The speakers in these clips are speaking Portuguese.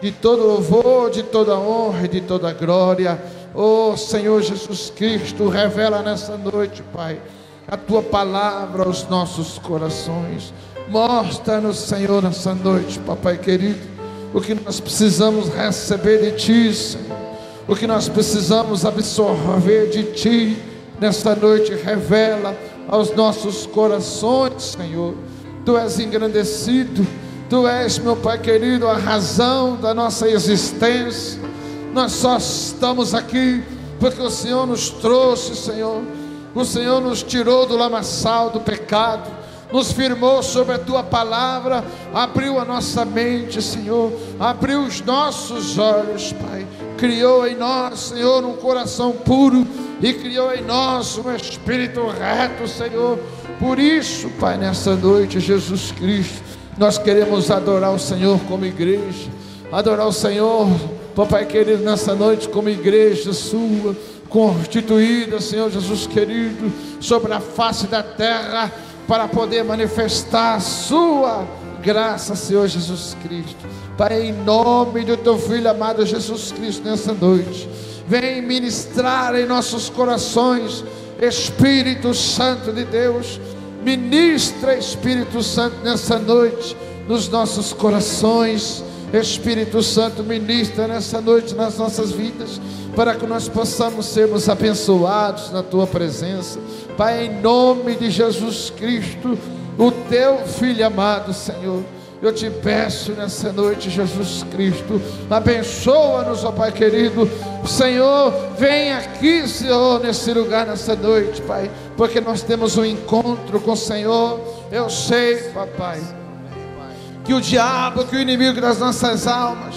de todo louvor, de toda honra e de toda glória. Oh Senhor Jesus Cristo, revela nessa noite, Pai, a Tua palavra aos nossos corações. Mostra-nos, Senhor, nessa noite, Papai querido, o que nós precisamos receber de Ti, Senhor, o que nós precisamos absorver de Ti. Nesta noite, revela aos nossos corações, Senhor. Tu és engrandecido, Tu és, meu Pai querido, a razão da nossa existência. Nós só estamos aqui porque o Senhor nos trouxe, Senhor. O Senhor nos tirou do lamaçal do pecado, nos firmou sobre a Tua palavra, abriu a nossa mente, Senhor, abriu os nossos olhos, Pai. Criou em nós, Senhor, um coração puro e criou em nós um espírito reto, Senhor. Por isso, Pai, nessa noite, Jesus Cristo, nós queremos adorar o Senhor como igreja, adorar o Senhor, Papai querido, nessa noite como igreja Sua, constituída, Senhor Jesus querido, sobre a face da terra, para poder manifestar a Sua graça, Senhor Jesus Cristo. Pai, em nome do Teu Filho amado Jesus Cristo, nessa noite, vem ministrar em nossos corações, Espírito Santo de Deus. Ministra, Espírito Santo, nessa noite, nos nossos corações. Espírito Santo, ministra nessa noite nas nossas vidas, para que nós possamos sermos abençoados na Tua presença. Pai, em nome de Jesus Cristo, o Teu Filho amado, Senhor, eu te peço nessa noite, Jesus Cristo, abençoa-nos, ó Pai querido. Senhor, vem aqui, Senhor, nesse lugar, nessa noite, Pai, porque nós temos um encontro com o Senhor. Eu sei, Papai, que o diabo, que o inimigo das nossas almas,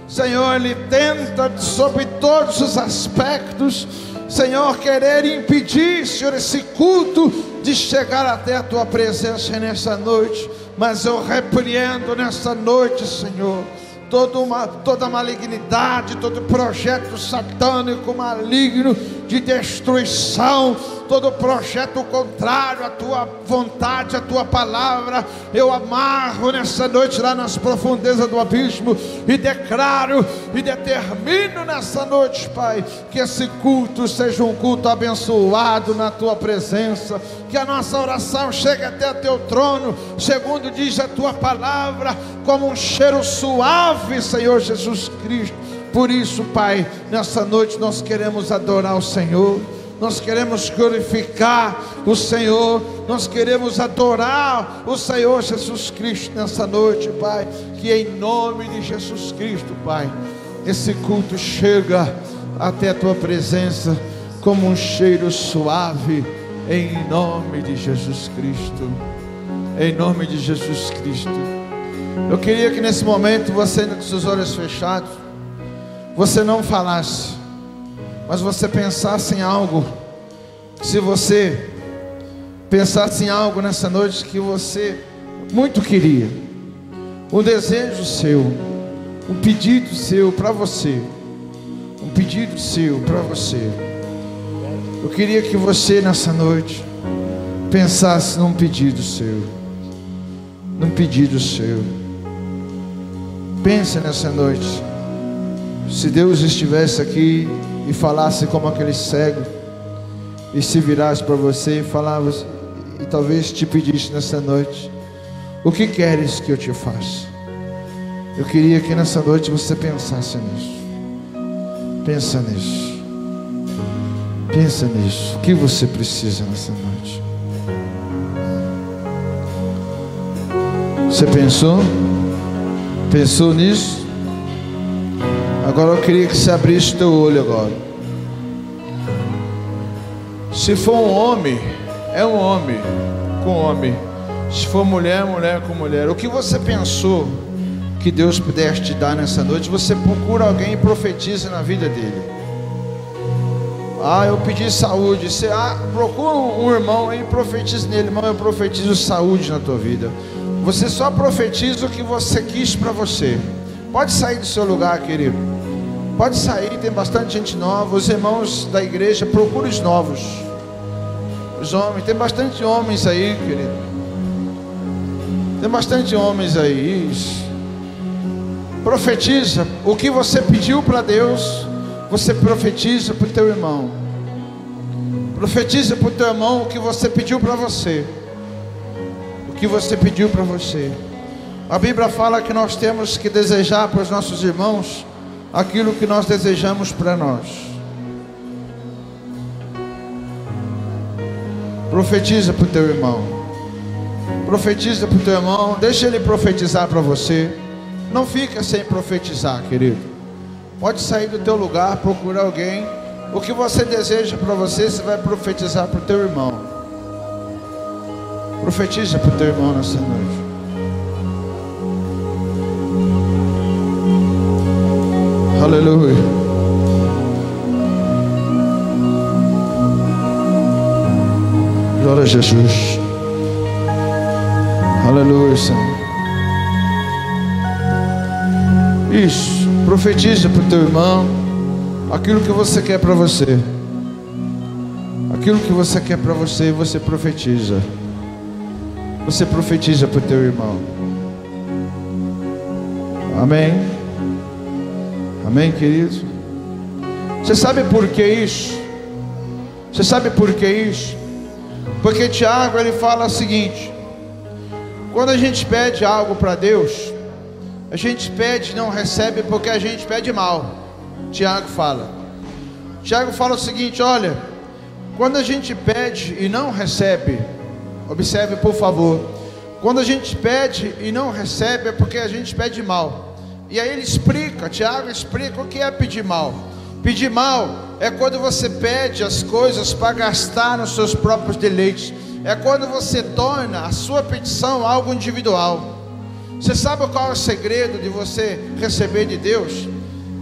Senhor, ele tenta sobre todos os aspectos, Senhor, querer impedir, Senhor, esse culto de chegar até a Tua presença nessa noite. Mas eu repreendo nessa noite, Senhor, toda malignidade, todo projeto satânico maligno de destruição, todo projeto contrário à Tua vontade, à Tua palavra, eu amarro nessa noite lá nas profundezas do abismo e declaro e determino nessa noite, Pai, que esse culto seja um culto abençoado na Tua presença, que a nossa oração chegue até o Teu trono, segundo diz a Tua palavra, como um cheiro suave, Senhor Jesus Cristo. Por isso, Pai, nessa noite nós queremos adorar o Senhor, nós queremos glorificar o Senhor, nós queremos adorar o Senhor Jesus Cristo nessa noite, Pai, que em nome de Jesus Cristo, Pai, esse culto chega até a Tua presença como um cheiro suave, em nome de Jesus Cristo, em nome de Jesus Cristo. Eu queria que nesse momento você, ainda com seus olhos fechados, você não falasse, mas você pensasse em algo. Se você pensasse em algo nessa noite que você muito queria, um desejo seu, um pedido seu para você, um pedido seu para você. Eu queria que você nessa noite pensasse num pedido seu, num pedido seu. Pense nessa noite, se Deus estivesse aqui e falasse como aquele cego, e se virasse para você e falava, e talvez te pedisse nessa noite, o que queres que eu te faça? Eu queria que nessa noite você pensasse nisso. Pensa nisso. Pensa nisso. O que você precisa nessa noite? Você pensou? Pensou nisso? Agora eu queria que você abrisse o teu olho agora. Se for um homem, é um homem com homem. Se for mulher, mulher com mulher. O que você pensou que Deus pudesse te dar nessa noite, você procura alguém e profetiza na vida dele. Eu pedi saúde. Você procura um irmão e profetiza nele. Irmão, eu profetizo saúde na tua vida. Você só profetiza o que você quis para você. Pode sair do seu lugar, querido. Pode sair, tem bastante gente nova. Os irmãos da igreja, procura os novos. Os homens, tem bastante homens aí, querido. Tem bastante homens aí. Isso. Profetiza o que você pediu para Deus, você profetiza para o teu irmão. Profetiza para o teu irmão o que você pediu para você. O que você pediu para você. A Bíblia fala que nós temos que desejar para os nossos irmãos aquilo que nós desejamos para nós. Profetiza para o teu irmão. Profetiza para o teu irmão. Deixa ele profetizar para você. Não fica sem profetizar, querido. Pode sair do teu lugar, procurar alguém. O que você deseja para você, você vai profetizar para o teu irmão. Profetiza para o teu irmão nessa noite. Aleluia. Glória a Jesus. Aleluia, Senhor. Isso. Profetiza para o teu irmão aquilo que você quer para você. Aquilo que você quer para você, você profetiza. Você profetiza para o teu irmão. Amém. Amém, querido? Você sabe por que isso? Você sabe por que isso? Porque Tiago, ele fala o seguinte: quando a gente pede algo para Deus, a gente pede e não recebe porque a gente pede mal. Tiago fala o seguinte: olha, quando a gente pede e não recebe, observe por favor, quando a gente pede e não recebe é porque a gente pede mal. E aí ele explica, Tiago explica o que é pedir mal. Pedir mal é quando você pede as coisas para gastar nos seus próprios deleites. É quando você torna a sua petição algo individual. Você sabe qual é o segredo de você receber de Deus?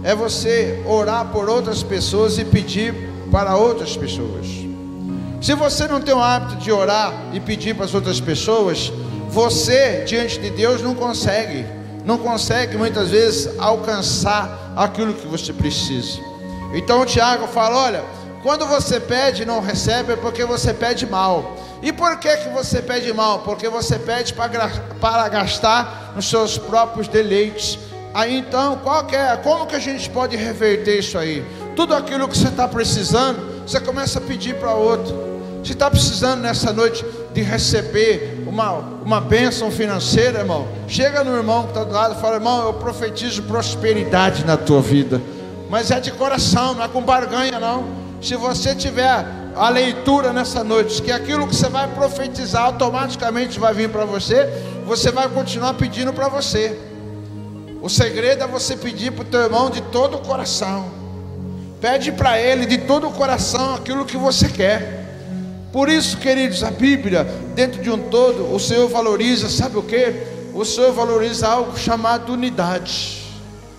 É você orar por outras pessoas e pedir para outras pessoas. Se você não tem o hábito de orar e pedir para as outras pessoas, você diante de Deus não consegue muitas vezes alcançar aquilo que você precisa. Então o Tiago fala: olha, quando você pede e não recebe é porque você pede mal. E por que você pede mal? Porque você pede para gastar nos seus próprios deleites. Aí então, como que a gente pode reverter isso aí? Tudo aquilo que você está precisando, você começa a pedir para outro. Você está precisando nessa noite de receber uma bênção financeira, irmão? Chega no irmão que está do lado e fala: irmão, eu profetizo prosperidade na tua vida. Mas é de coração, não é com barganha não. Se você tiver a leitura nessa noite, que aquilo que você vai profetizar automaticamente vai vir para você, você vai continuar pedindo para você. O segredo é você pedir para o teu irmão de todo o coração. Pede para ele de todo o coração aquilo que você quer. Por isso, queridos, a Bíblia, dentro de um todo, o Senhor valoriza, sabe o que? O Senhor valoriza algo chamado unidade.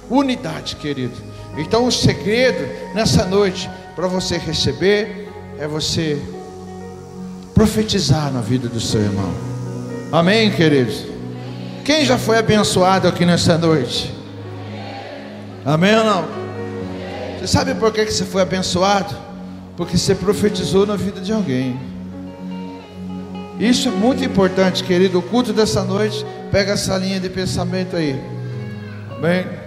Unidade, querido. Então o segredo nessa noite para você receber é você profetizar na vida do seu irmão. Amém, queridos? Quem já foi abençoado aqui nessa noite? Amém ou não? Você sabe por que você foi abençoado? Porque você profetizou na vida de alguém. Isso é muito importante, querido. O culto dessa noite, pega essa linha de pensamento aí. Amém?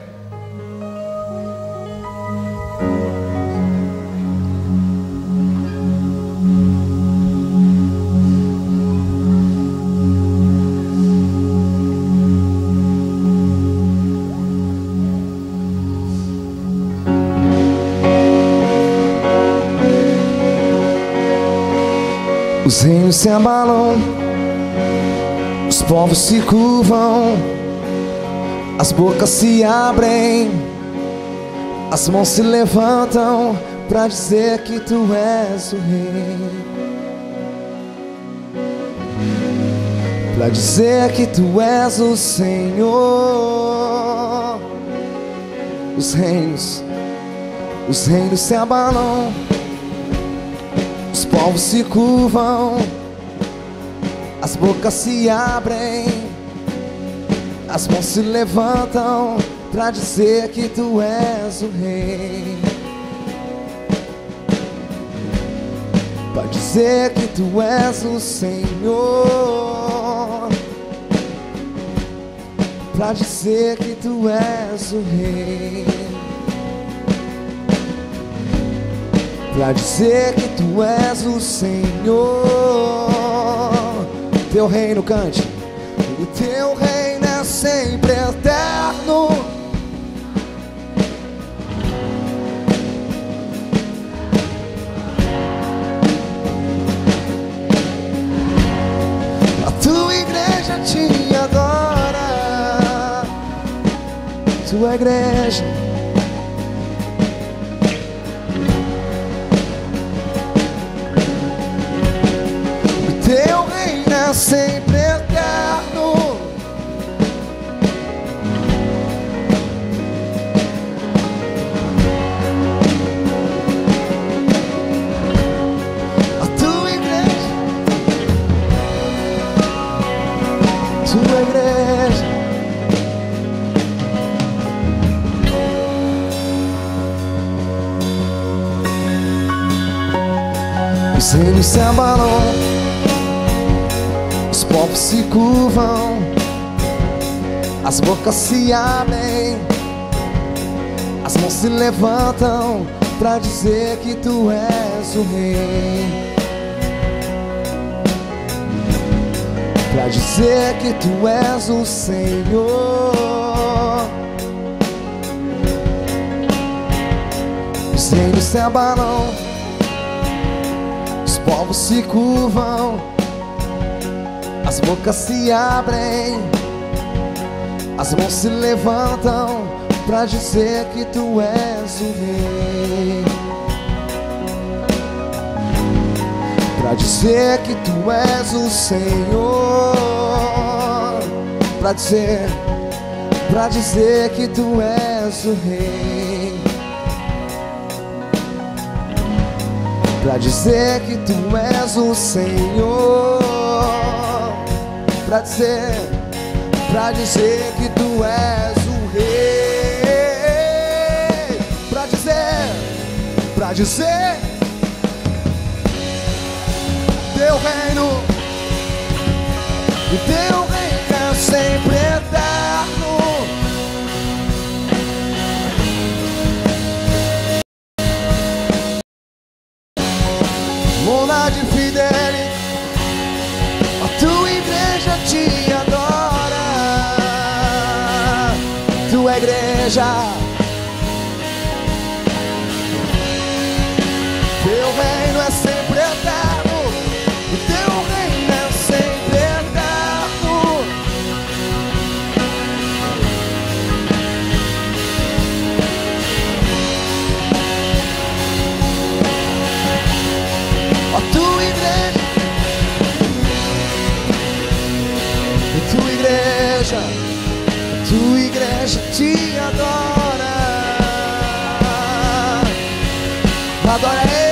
Os reinos se abalam, os povos se curvam, as bocas se abrem, as mãos se levantam para dizer que tu és o rei, para dizer que tu és o Senhor. Os reinos se abalam, os povos se curvam, as bocas se abrem, as mãos se levantam para dizer que tu és o rei, para dizer que tu és o Senhor, pra dizer que tu és o rei, pra dizer que tu és o Senhor. Teu reino, cante. O teu reino é sempre eterno. A tua igreja te adora, tua igreja. O teu reino é sempre eterno. A tua igreja, tua igreja. Os reinos se abalam, os povos se curvam, as bocas se abrem, as mãos se levantam pra dizer que tu és o rei, pra dizer que tu és o Senhor. Os reinos se abalam, os povos se curvam, as bocas se abrem, as mãos se levantam pra dizer que tu és o rei, pra dizer que tu és o Senhor, pra dizer que tu és o rei, pra dizer que tu és o Senhor, pra dizer que tu és o rei, pra dizer teu reino, o teu reino é sempre eterno. Mona de Fideli, a tua igreja te adora, tua igreja. Teu reino é sempre eterno, o teu reino é sempre eterno. A tua igreja, tua igreja te adora, adora Ele.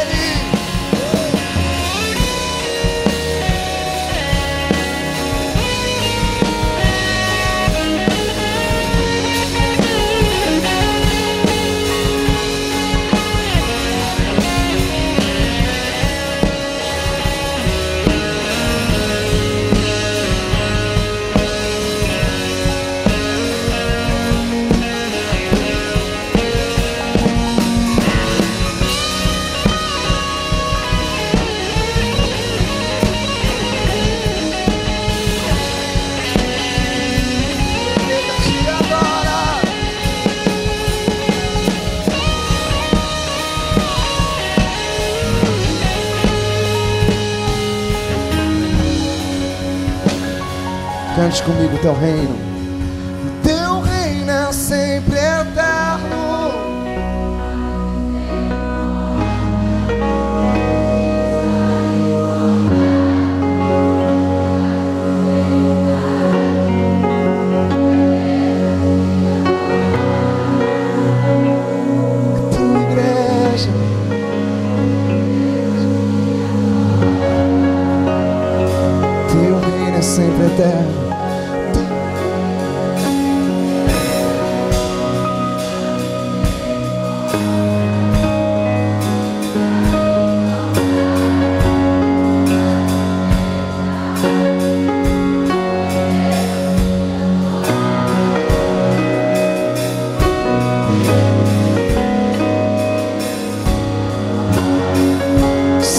Cante comigo, teu reino. Teu reino é sempre eterno. Tua igreja, teu reino é sempre eterno.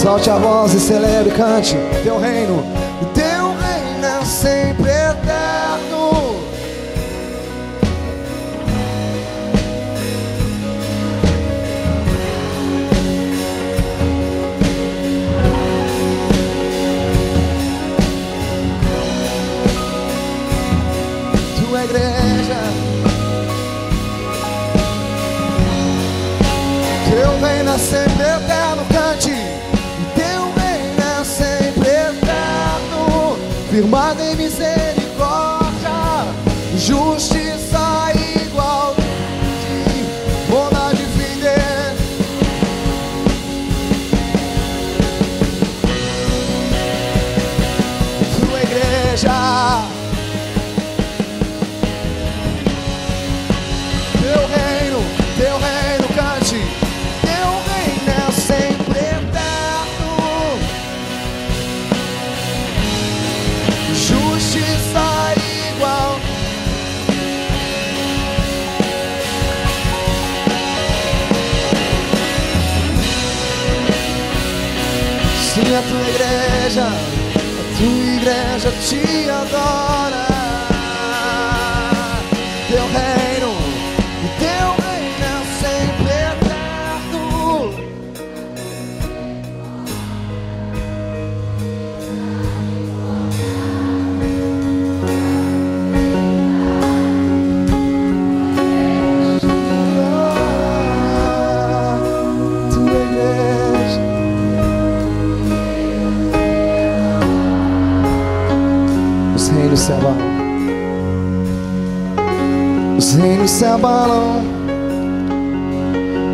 Exalte a voz e celebre, cante. Teu reino é sempre eterno. Tua igreja, teu reino é sempre eterno, cante. Teu reino é sempre eterno, firmado em misericórdia, justiça e igualdade, bondade e fidelidade. Tua igreja, teu reino, cante. Teu reino é sempre eterno, justiça igual. Sim, a tua igreja te adora. Teu reino é sempre eterno. Tua igreja, os reinos se abalam, os reinos se abalam,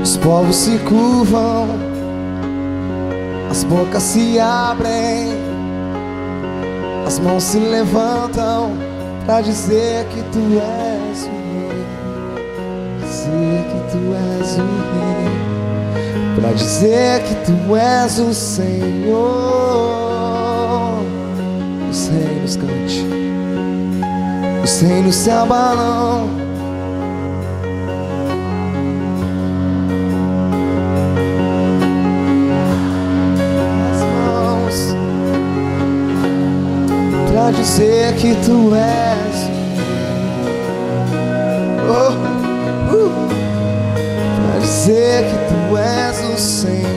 os povos se curvam, as bocas se abrem, as mãos se levantam pra dizer que tu és o rei, dizer que tu és o rei, pra dizer que tu és o Senhor. Os reinos, cante. Os reinos se abalam, pra dizer que tu és pra dizer que tu és o Senhor,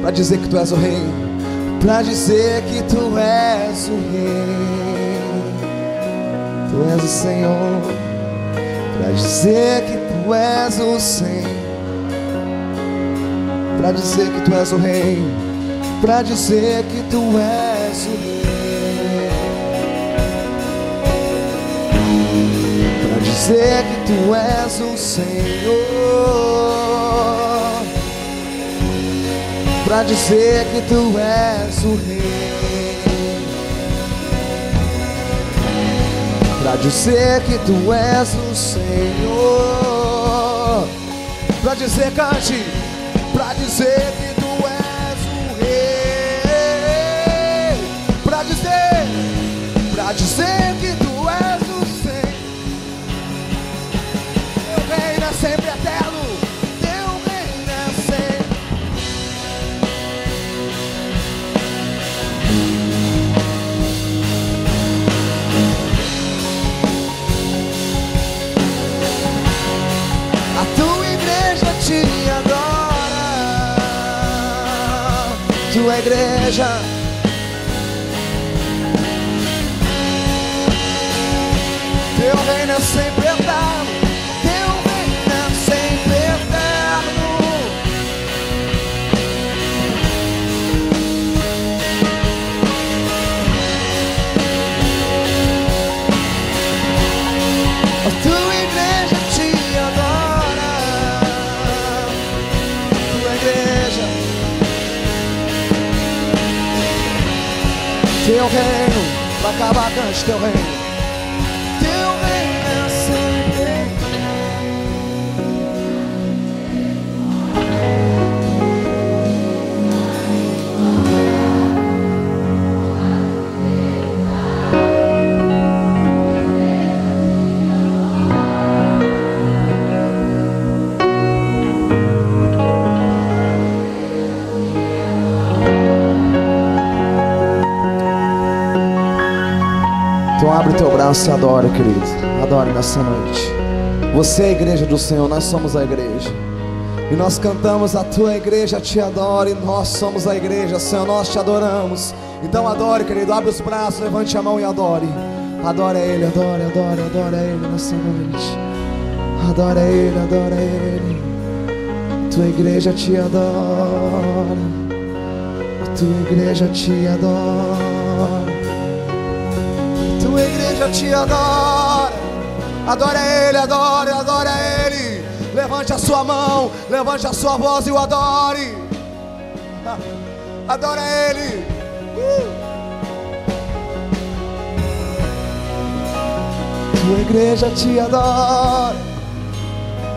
pra dizer que tu és o Rei, pra dizer que tu és o Rei, tu és o Senhor, pra dizer que tu és o Senhor, pra dizer que tu és o Rei, pra dizer que tu és o Rei, pra dizer que tu és o Senhor, pra dizer que tu és o Rei, pra dizer que tu és o Senhor, pra dizer, cante, pra dizer que tu és o Rei, pra dizer que tu és o Senhor. Teu reino é sempre eterno, teu reino é sempre. A tua igreja te adora, tua igreja. Teu reino é sempre eterno, teu reino é sempre eterno. A tua igreja te adora, tua igreja. Teu reino, pra acabar, cante teu reino. abraço e adore, querido. Adore nessa noite. Você é a igreja do Senhor, nós somos a igreja. E nós cantamos: a tua igreja te adora. E nós somos a igreja, Senhor, nós te adoramos. Então adore, querido, abre os braços, levante a mão e adore. Adore a Ele, adore, adore, adore a Ele nessa noite. Adore a Ele, adore a Ele. Tua igreja te adora. A tua igreja te adora. A tua igreja te adora. Adore a Ele, adore, adore a Ele. Levante a sua mão, levante a sua voz e o adore. Adore a Ele. Tua igreja te adora.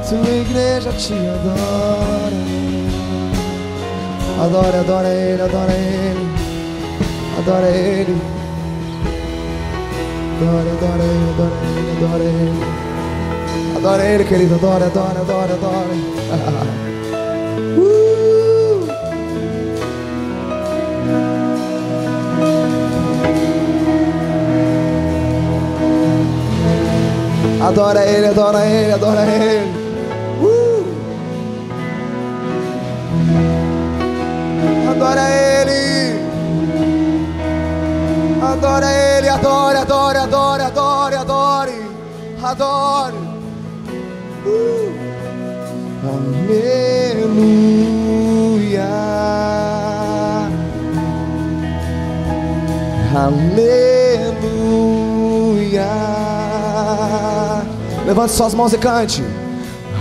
Tua igreja te adora. Adore, adore a Ele, adore a Ele. Adore a Ele. Adore, adore a Ele, adore a Ele, adore a Ele. Adore Ele, querido, adore, adore, adore, adore. Adora Ele, adora Ele, adora Ele. Adora Ele. Adora Ele, adore, adore, adore, adore, adore. Adore. Aleluia. Aleluia. Levante suas mãos e cante.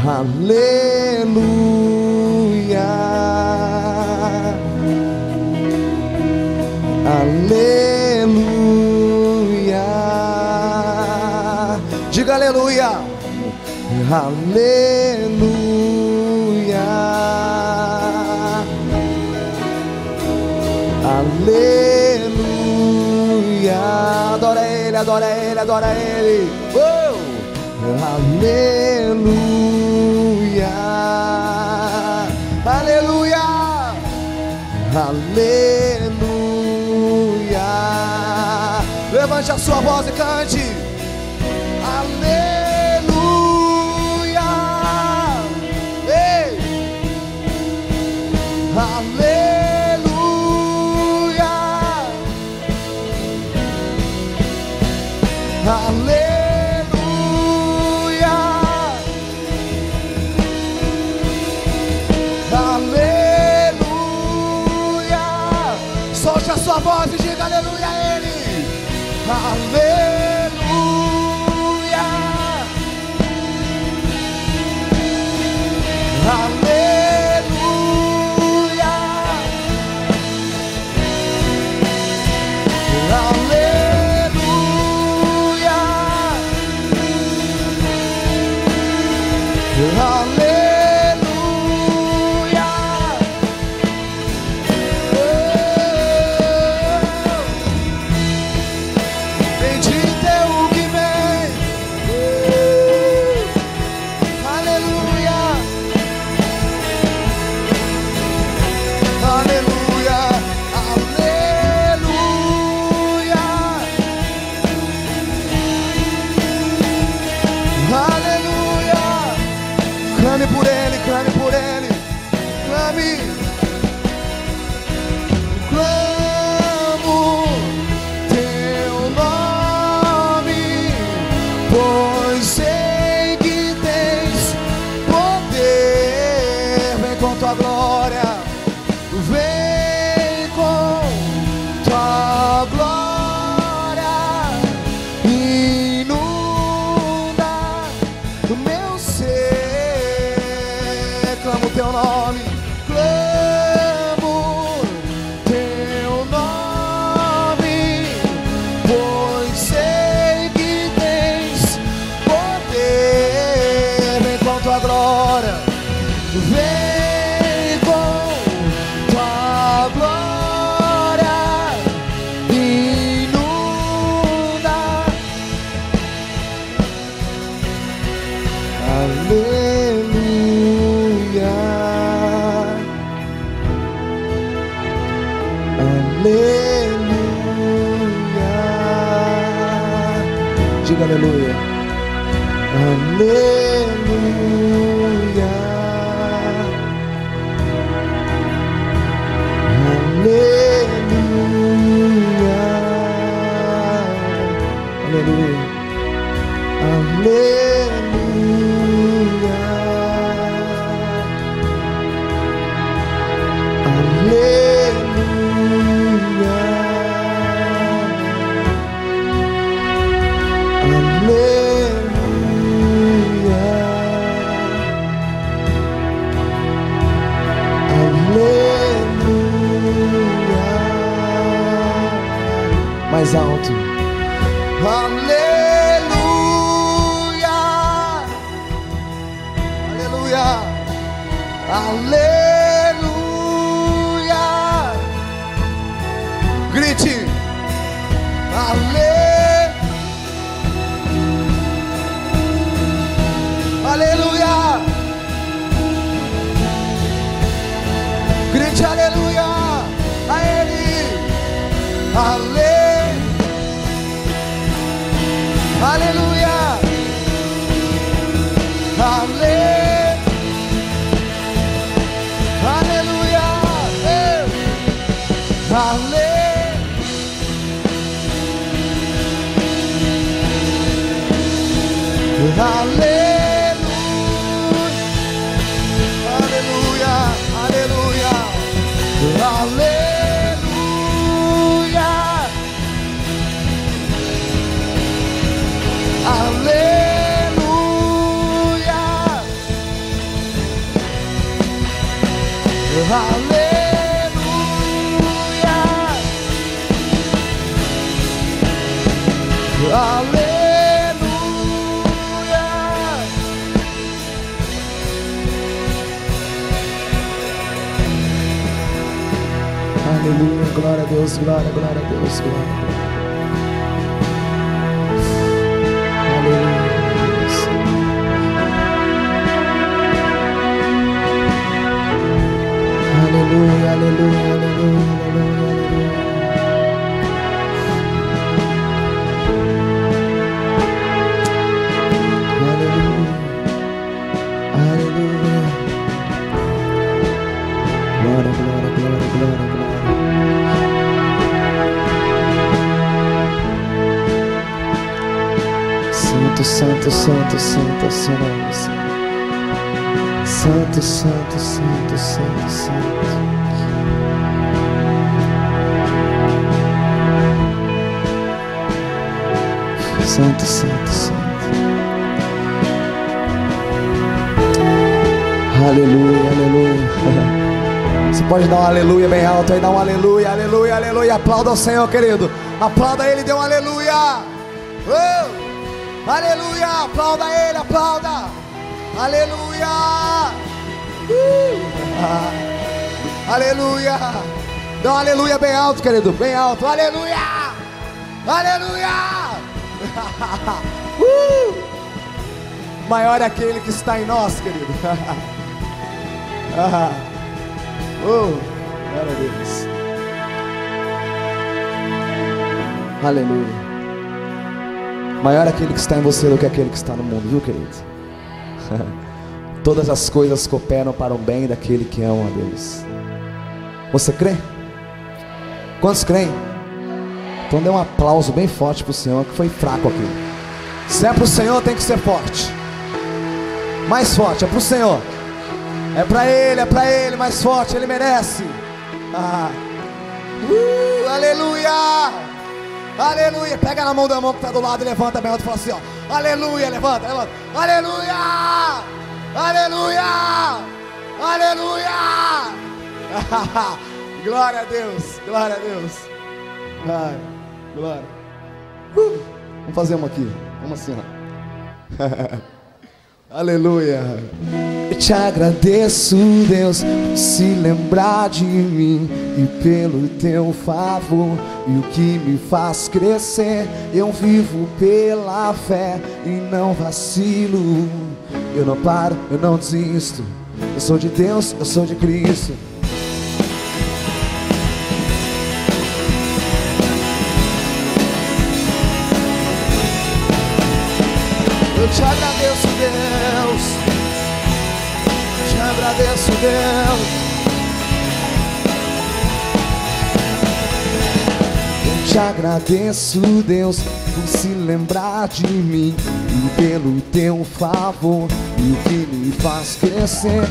Aleluia. Aleluia. Diga aleluia. Aleluia. Aleluia. Adora Ele, adora Ele, adora Ele. Aleluia. Aleluia. Aleluia. Levante a sua voz e cante. Aleluia. Ei. Aleluia. Aleluia. Aleluia. Solte a sua voz e diga aleluia a Ele. Aleluia. Aleluia. Aleluia. Aleluia. Bendito é o que vem. Aleluia. Aleluia. Aleluia. Clame por Ele, clame por Ele. Clame. Clamo teu nome, pois sei que tens poder. Vem com tua glória. Vem com tua glória. Inunda o meu ser. Clamo teu nome. Clamo teu nome, pois sei que tens poder. Vem com tua glória. Vem com tua glória. Inunda. Aleluia. Aleluia. diga aleluia. Aleluia. Aleluia. Aleluia. Aleluia. Aleluia. Aleluia. Aleluia. Mais alto. Aleluia. Aleluia. Aleluia. Grite. Aleluia. Grite aleluia a Ele. Aleluia. Aleluia. Aleluia, glória a Deus, glória, glória a Deus, glória. Aleluia, Deus. Aleluia, aleluia, aleluia, aleluia, aleluia. Aleluia. Glória, glória, glória, glória, glória. Santo, santo, santo, santo, santo, santo, santo, santo, santo, santo. Santo, santo, santo. Aleluia, aleluia. Você pode dar um aleluia bem alto aí, dá um aleluia, aleluia, aleluia. Aplauda ao Senhor, querido. Aplauda Ele, dê um aleluia. Aleluia, aplauda Ele, aplauda. Aleluia. Aleluia. Dá um aleluia bem alto, querido, bem alto. Aleluia. Aleluia. Maior é aquele que está em nós, querido. Glória a Deus. Aleluia. Maior é aquele que está em você do que aquele que está no mundo, viu, querido? Todas as coisas cooperam para o bem daquele que ama a Deus. Você crê? Quantos creem? Então dê um aplauso bem forte para o Senhor, que foi fraco aqui. Se é para o Senhor, tem que ser forte. Mais forte, é para o Senhor. É para Ele, mais forte, Ele merece. Aleluia. Aleluia. Pega na mão da mão que está do lado e levanta bem alto e fala assim, ó. Aleluia, levanta, levanta. Aleluia. Aleluia. Aleluia. Glória a Deus, glória a Deus. Ai, glória. Vamos fazer uma aqui. Vamos assim, ó. Aleluia. Eu te agradeço, Deus, por se lembrar de mim e pelo teu favor e o que me faz crescer. Eu vivo pela fé e não vacilo. Eu não paro, eu não desisto. Eu sou de Deus, eu sou de Cristo. Eu te agradeço, Deus. Te agradeço, Deus. Eu te agradeço, Deus, por se lembrar de mim e pelo teu favor e o que me faz crescer.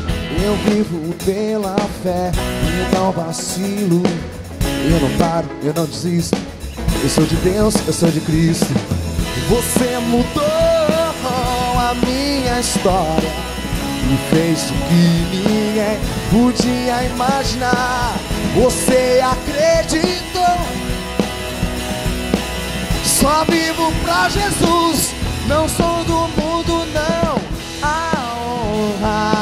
Eu vivo pela fé e não vacilo. Eu não paro, eu não desisto. Eu sou de Deus, eu sou de Cristo. Você mudou a minha história e fez o que ninguém podia imaginar. Você acreditou. Só vivo pra Jesus. Não sou do mundo, não. A honra.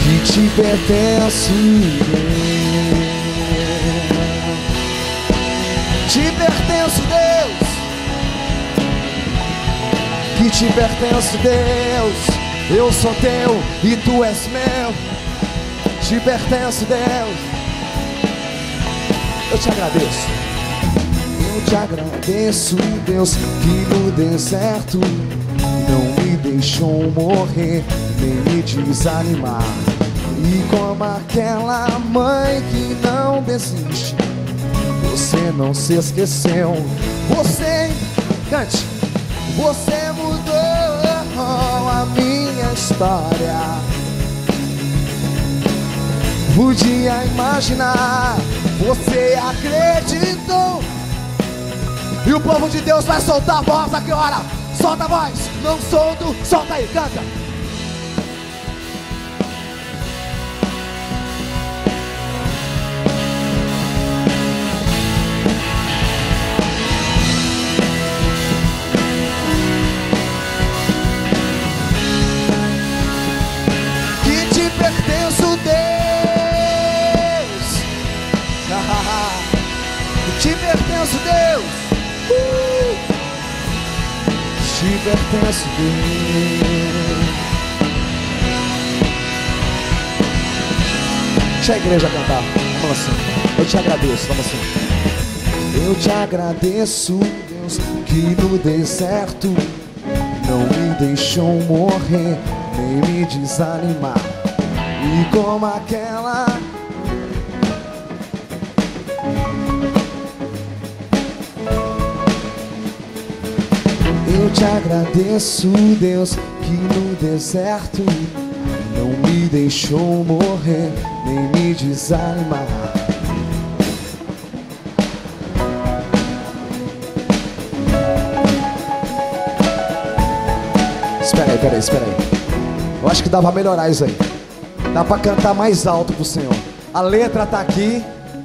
Que te pertence, te pertenço, Deus. Que te pertence, Deus. Eu sou teu e tu és meu. Te pertence, Deus. Eu te agradeço. Eu te agradeço, Deus, que no deserto não me deixou morrer, nem me desanimar. E como aquela mãe que não desiste, você não se esqueceu. Você, cante. Você mudou a minha história. Podia imaginar. Você acreditou. E o povo de Deus vai soltar a voz aqui, hora. Solta a voz. Não solto, solta aí, canta. Te pertenço, Deus. Te pertenço, Deus. Deixa a igreja cantar. Vamos assim. Eu te agradeço. Vamos assim. Eu te agradeço, Deus, que no deserto não me deixou morrer, nem me desanimar. E como aquela eu te agradeço, Deus, que no deserto não me deixou morrer, nem me desanimar. Espera aí. Eu acho que dá pra melhorar isso aí. Dá pra cantar mais alto pro Senhor. A letra tá aqui.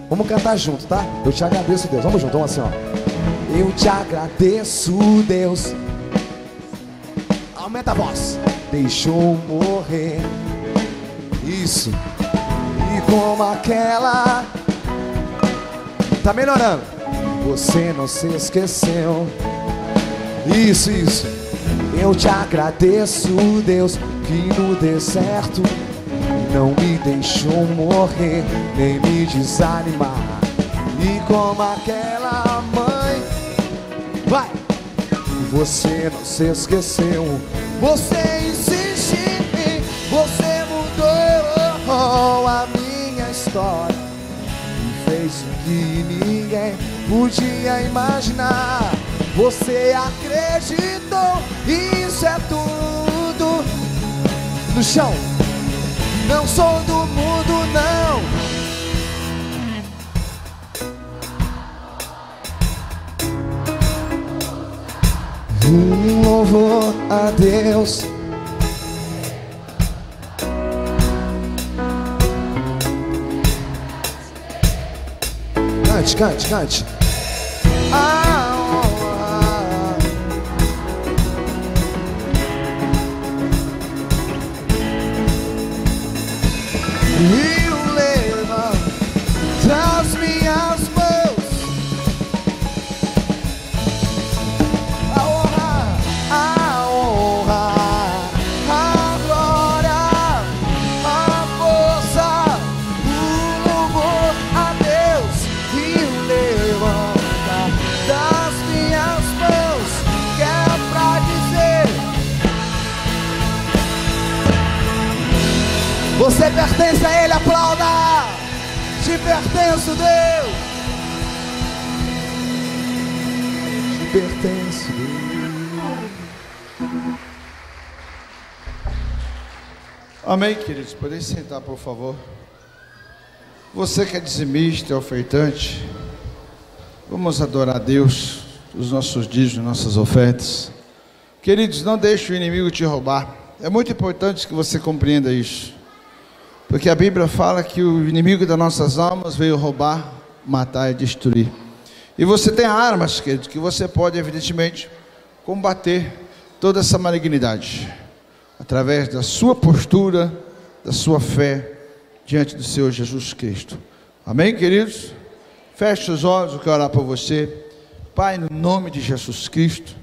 Vamos cantar junto, tá? Eu te agradeço, Deus. Vamos junto, vamos assim, ó. Eu te agradeço, Deus. Aumenta a voz. Deixou morrer. Isso. E como aquela. Tá melhorando. Você não se esqueceu. Isso. Eu te agradeço, Deus, que no deserto não me deixou morrer, nem me desanimar. E como aquela mãe, vai! Você não se esqueceu. Você insiste em mim. Você mudou a minha história e fez o que ninguém podia imaginar. Você acreditou, isso é tudo. No chão. Não sou do mundo, não. Louvor a Deus. Cante. Eu levanto as minhas mãos. A honra, a Você pertence a Ele, aplauda. Te pertenço, Deus. Te pertenço, Deus. Amém, queridos? Podem sentar, por favor. Você que é dizimista, é ofertante, vamos adorar a Deus, os nossos dízimos, nossas ofertas. Queridos, não deixe o inimigo te roubar. É muito importante que você compreenda isso, porque a Bíblia fala que o inimigo das nossas almas veio roubar, matar e destruir. E você tem armas, queridos, que você pode evidentemente combater toda essa malignidade, através da sua postura, da sua fé diante do Senhor Jesus Cristo. Amém, queridos? Feche os olhos, eu quero orar por você. Pai, no nome de Jesus Cristo,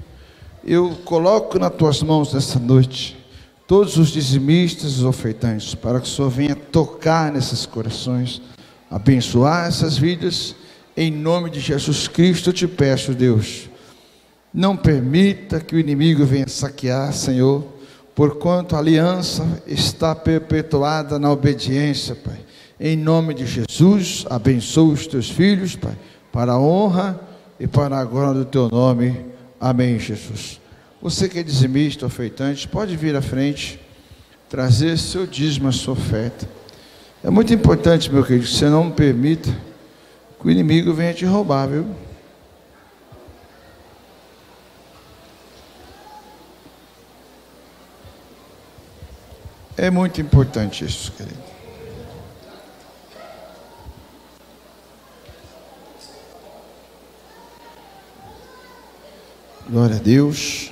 eu coloco nas tuas mãos nessa noite todos os dizimistas e os ofertantes, para que o Senhor venha tocar nesses corações, abençoar essas vidas. Em nome de Jesus Cristo eu te peço, Deus, não permita que o inimigo venha saquear, Senhor, porquanto a aliança está perpetuada na obediência, Pai. Em nome de Jesus, abençoa os teus filhos, Pai, para a honra e para a glória do teu nome. Amém, Jesus. Você que é dizimista, ofertante, pode vir à frente, trazer seu dízimo, a sua oferta. É muito importante, meu querido, que você não permita que o inimigo venha te roubar, viu? É muito importante isso, querido. Glória a Deus.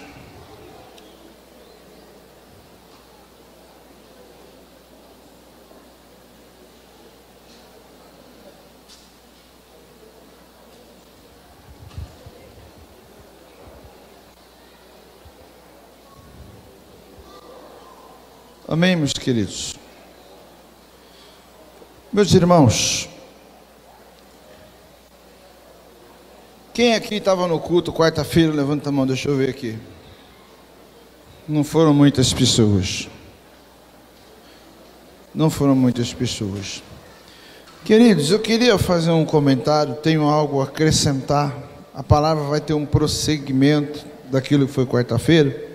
Amém, meus queridos. Meus irmãos, quem aqui estava no culto quarta-feira? Levanta a mão, deixa eu ver aqui. Não foram muitas pessoas. Não foram muitas pessoas. Queridos, eu queria fazer um comentário, tenho algo a acrescentar. A palavra vai ter um prosseguimento daquilo que foi quarta-feira.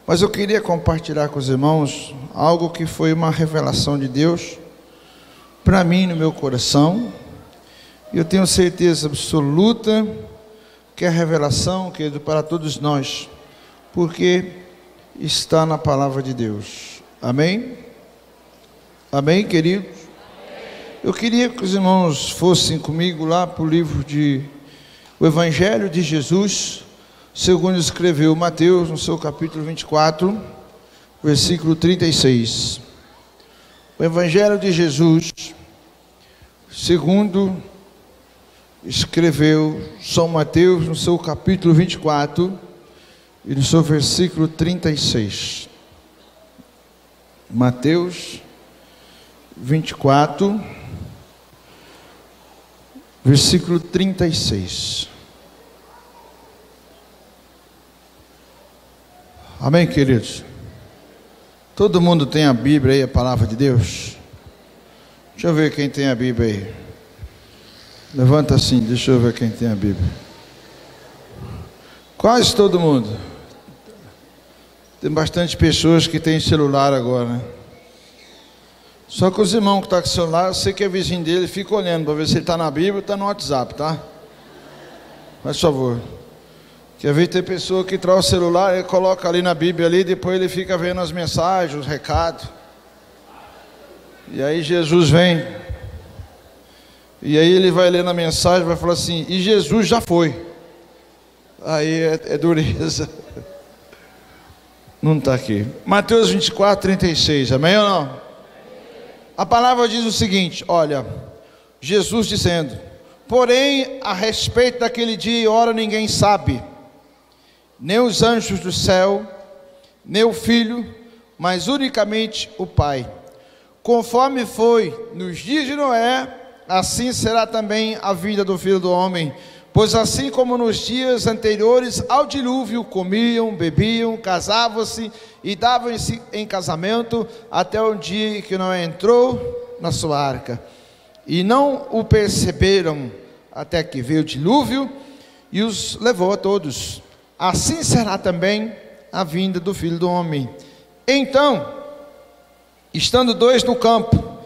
Mas eu queria compartilhar com os irmãos algo que foi uma revelação de Deus para mim no meu coração. Eu tenho certeza absoluta que é a revelação, querido, para todos nós, porque está na palavra de Deus. Amém? Amém, queridos? Eu queria que os irmãos fossem comigo lá para o livro de o Evangelho de Jesus, segundo escreveu Mateus, no seu capítulo 24, versículo 36. O Evangelho de Jesus, segundo escreveu São Mateus, no seu capítulo 24, e no seu versículo 36. Mateus 24, versículo 36. Amém, queridos? Todo mundo tem a Bíblia aí, a palavra de Deus? Deixa eu ver quem tem a Bíblia aí. Levanta assim, deixa eu ver quem tem a Bíblia. Quase todo mundo. Tem bastante pessoas que têm celular agora, né? Só que os irmãos que estão com celular, eu sei que é vizinho dele, fica olhando para ver se ele está na Bíblia ou está no WhatsApp, tá? Faz favor. Quer ver, tem pessoa que traz o celular, ele coloca ali na Bíblia ali, depois ele fica vendo as mensagens, os recados. E aí Jesus vem. E aí ele vai ler na mensagem, vai falar assim, e Jesus já foi. Aí é dureza. Não está aqui. Mateus 24, 36, amém ou não? A palavra diz o seguinte, olha, Jesus dizendo, porém a respeito daquele dia e hora ninguém sabe, nem os anjos do céu, nem o Filho, mas unicamente o Pai. Conforme foi nos dias de Noé, assim será também a vinda do Filho do Homem, Pois assim como nos dias anteriores ao dilúvio, comiam, bebiam, casavam-se e davam-se em casamento, até o dia que Noé entrou na sua arca. E não o perceberam, até que veio o dilúvio e os levou a todos. Assim será também a vinda do Filho do Homem. Então, estando dois no campo,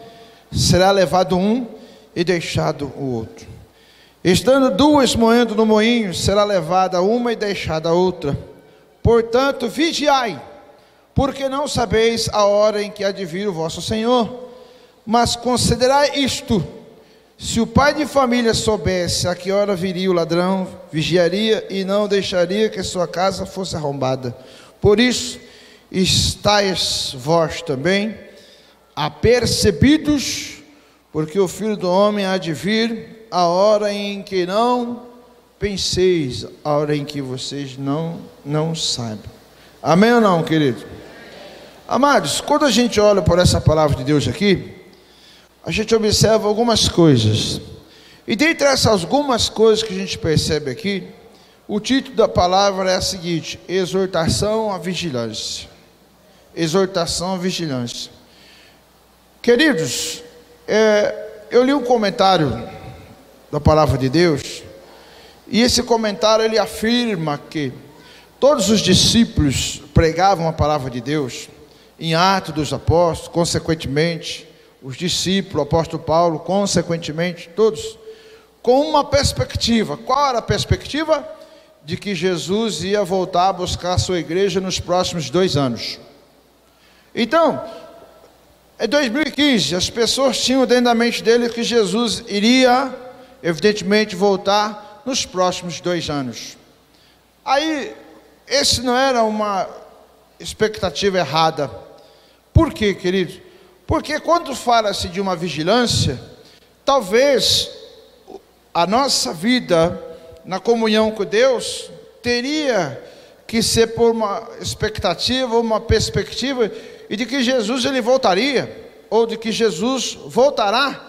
será levado um e deixado o outro. Estando duas moendo no moinho, será levada uma e deixada a outra. Portanto, vigiai, porque não sabeis a hora em que há de vir o vosso Senhor. Mas considerai isto: se o pai de família soubesse a que hora viria o ladrão, vigiaria e não deixaria que sua casa fosse arrombada. Por isso, estáis vós também apercebidos, porque o Filho do Homem há de vir a hora em que não penseis, a hora em que vocês não sabem. Amém ou não, querido? Amados, quando a gente olha por essa palavra de Deus aqui, a gente observa algumas coisas. E dentre essas algumas coisas que a gente percebe aqui, o título da palavra é a seguinte: exortação à vigilância. Exortação à vigilância. Queridos, eu li um comentário da palavra de Deus, e esse comentário ele afirma que todos os discípulos pregavam a palavra de Deus em Atos dos Apóstolos, consequentemente os discípulos, o apóstolo Paulo, consequentemente todos, com uma perspectiva. Qual era a perspectiva? De que Jesus ia voltar a buscar a sua igreja nos próximos 2 anos. Então, em 2015, as pessoas tinham dentro da mente dele que Jesus iria, evidentemente, voltar nos próximos 2 anos. Aí, esse não era uma expectativa errada. Por quê, querido? Porque quando fala-se de uma vigilância, talvez a nossa vida na comunhão com Deus teria que ser por uma expectativa, uma perspectiva, e de que Jesus ele voltaria, ou de que Jesus voltará,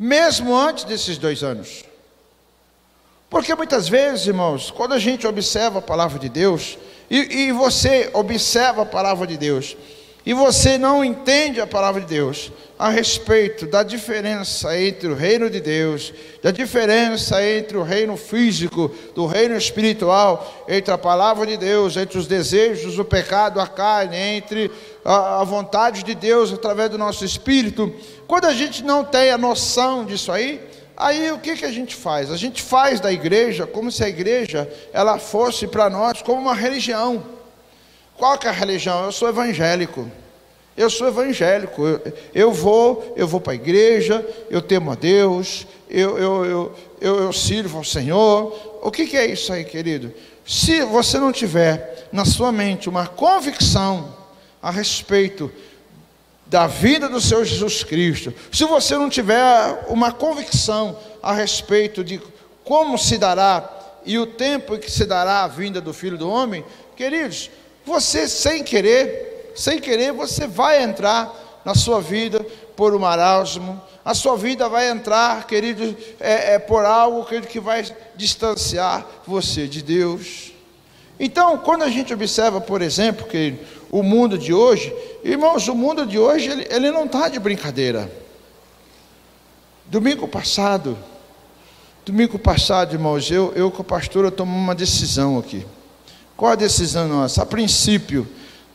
mesmo antes desses 2 anos. Porque muitas vezes, irmãos, quando a gente observa a palavra de Deus, e você observa a palavra de Deus, e você não entende a palavra de Deus a respeito da diferença entre o reino de Deus, da diferença entre o reino físico, do reino espiritual, entre a palavra de Deus, entre os desejos do pecado, a carne, entre a vontade de Deus através do nosso espírito. Quando a gente não tem a noção disso aí o que a gente faz? A gente faz da igreja como se a igreja ela fosse para nós como uma religião. Qual que é a religião? Eu sou evangélico. Eu sou evangélico. Eu vou para a igreja, eu temo a Deus, eu sirvo ao Senhor. O que é isso aí, querido? Se você não tiver na sua mente uma convicção a respeito da vida do Senhor Jesus Cristo, se você não tiver uma convicção a respeito de como se dará e o tempo em que se dará a vinda do Filho do Homem, queridos, você sem querer, você vai entrar na sua vida por um marasmo. A sua vida vai entrar, querido, por algo, querido, que vai distanciar você de Deus. Então, quando a gente observa, por exemplo, querido, o mundo de hoje, irmãos, o mundo de hoje, ele não está de brincadeira. Domingo passado, irmãos, eu com a pastora tomamos uma decisão aqui. Qual a decisão nossa? A princípio,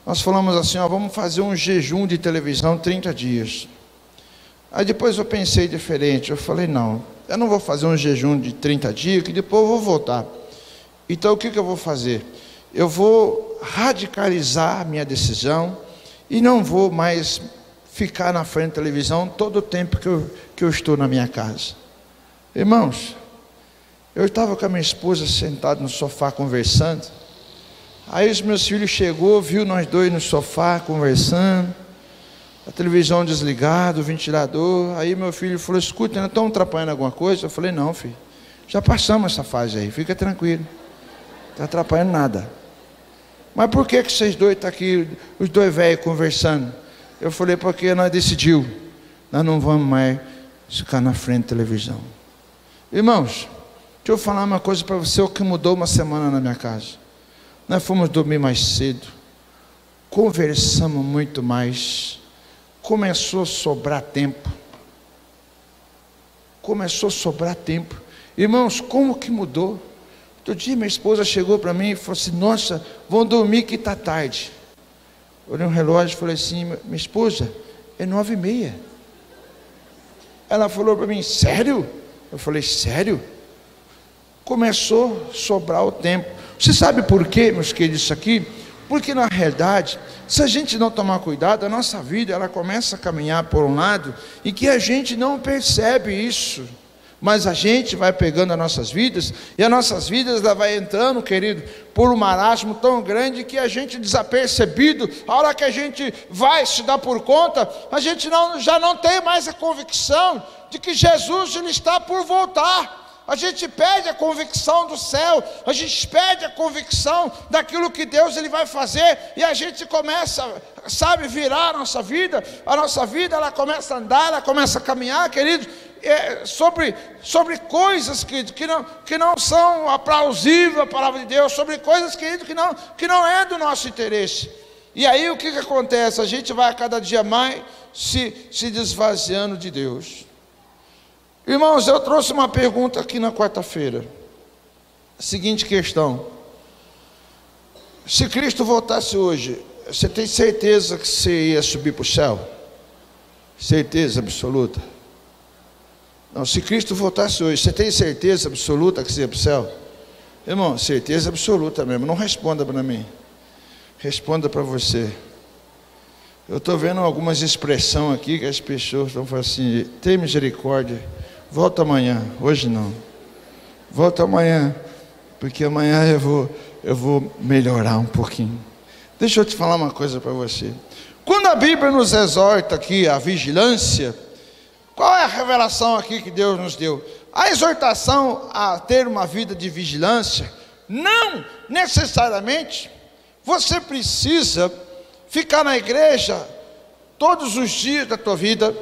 nós falamos assim, vamos fazer um jejum de televisão 30 dias. Aí depois eu pensei diferente, eu falei, não, eu não vou fazer um jejum de 30 dias, que depois eu vou voltar. Então o que eu vou fazer? Eu vou radicalizar a minha decisão e não vou mais ficar na frente da televisão todo o tempo que eu estou na minha casa. Irmãos, eu estava com a minha esposa sentado no sofá conversando. Aí os meus filhos chegou, viu nós dois no sofá conversando, a televisão desligada, o ventilador. Aí meu filho falou, escuta, não estão atrapalhando alguma coisa? Eu falei, não, filho, já passamos essa fase aí, fica tranquilo, não está atrapalhando nada. Mas por que vocês dois estão aqui, os dois velhos conversando? Eu falei, porque nós decidimos, nós não vamos mais ficar na frente da televisão. Irmãos, Deixa eu falar uma coisa para você, o que mudou uma semana na minha casa. Nós fomos dormir mais cedo, conversamos muito mais, começou a sobrar tempo. Irmãos, como que mudou? Outro dia minha esposa chegou para mim e falou assim: nossa, vão dormir que está tarde. Eu olhei um relógio e falei assim: minha esposa, é 9h30. Ela falou para mim: sério? Eu falei: sério? Começou a sobrar o tempo. Você sabe por quê, meus queridos, isso aqui? Porque na realidade, se a gente não tomar cuidado, a nossa vida ela começa a caminhar por um lado em que a gente não percebe isso, mas a gente vai pegando as nossas vidas, e as nossas vidas ela vai entrando, querido, por um marasmo tão grande que a gente desapercebido, a hora que a gente vai se dar por conta, a gente já não tem mais a convicção de que Jesus ele está por voltar. A gente perde a convicção do céu, a gente perde a convicção daquilo que Deus ele vai fazer, e a gente começa, sabe, virar a nossa vida ela começa a andar, ela começa a caminhar, querido, sobre coisas que não são aplausíveis à palavra de Deus, sobre coisas, querido, que não é do nosso interesse. E aí o que acontece? A gente vai a cada dia mais se desvaziando de Deus. Irmãos, eu trouxe uma pergunta aqui na quarta-feira. Seguinte questão: se Cristo voltasse hoje, você tem certeza que você ia subir para o céu? Certeza absoluta? Não, se Cristo voltasse hoje, você tem certeza absoluta que você ia para o céu? Irmão, certeza absoluta mesmo. Não responda para mim, responda para você. Eu estou vendo algumas expressões aqui que as pessoas estão falando assim: tem misericórdia, volta amanhã. Hoje não, volta amanhã, porque amanhã eu vou melhorar um pouquinho. Deixa eu te falar uma coisa para você. Quando a Bíblia nos exorta aqui a vigilância, qual é a revelação aqui que Deus nos deu? A exortação a ter uma vida de vigilância, não necessariamente você precisa ficar na igreja todos os dias da tua vida.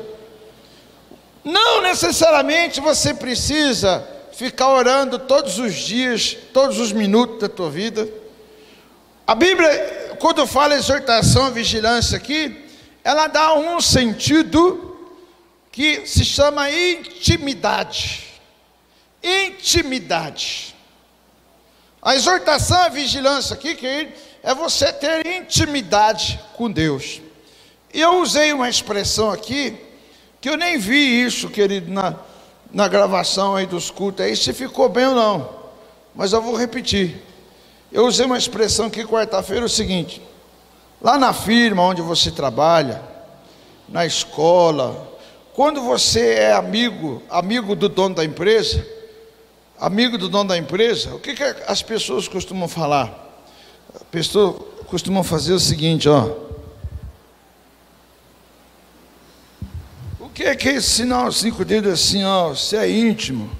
Não necessariamente você precisa ficar orando todos os dias, todos os minutos da tua vida. A Bíblia, quando fala exortação, vigilância aqui, ela dá um sentido que se chama intimidade. Intimidade. A exortação, a vigilância aqui, querido, é você ter intimidade com Deus. E eu usei uma expressão aqui, que eu nem vi isso, querido, na gravação aí dos cultos, aí se ficou bem ou não, mas eu vou repetir. Eu usei uma expressão aqui quarta-feira, o seguinte: lá na firma onde você trabalha, na escola, quando você é amigo do dono da empresa, o que as pessoas costumam falar? As pessoas costumam fazer o seguinte, ó: o que é esse sinal, 5 dedos assim, ó? Você é íntimo,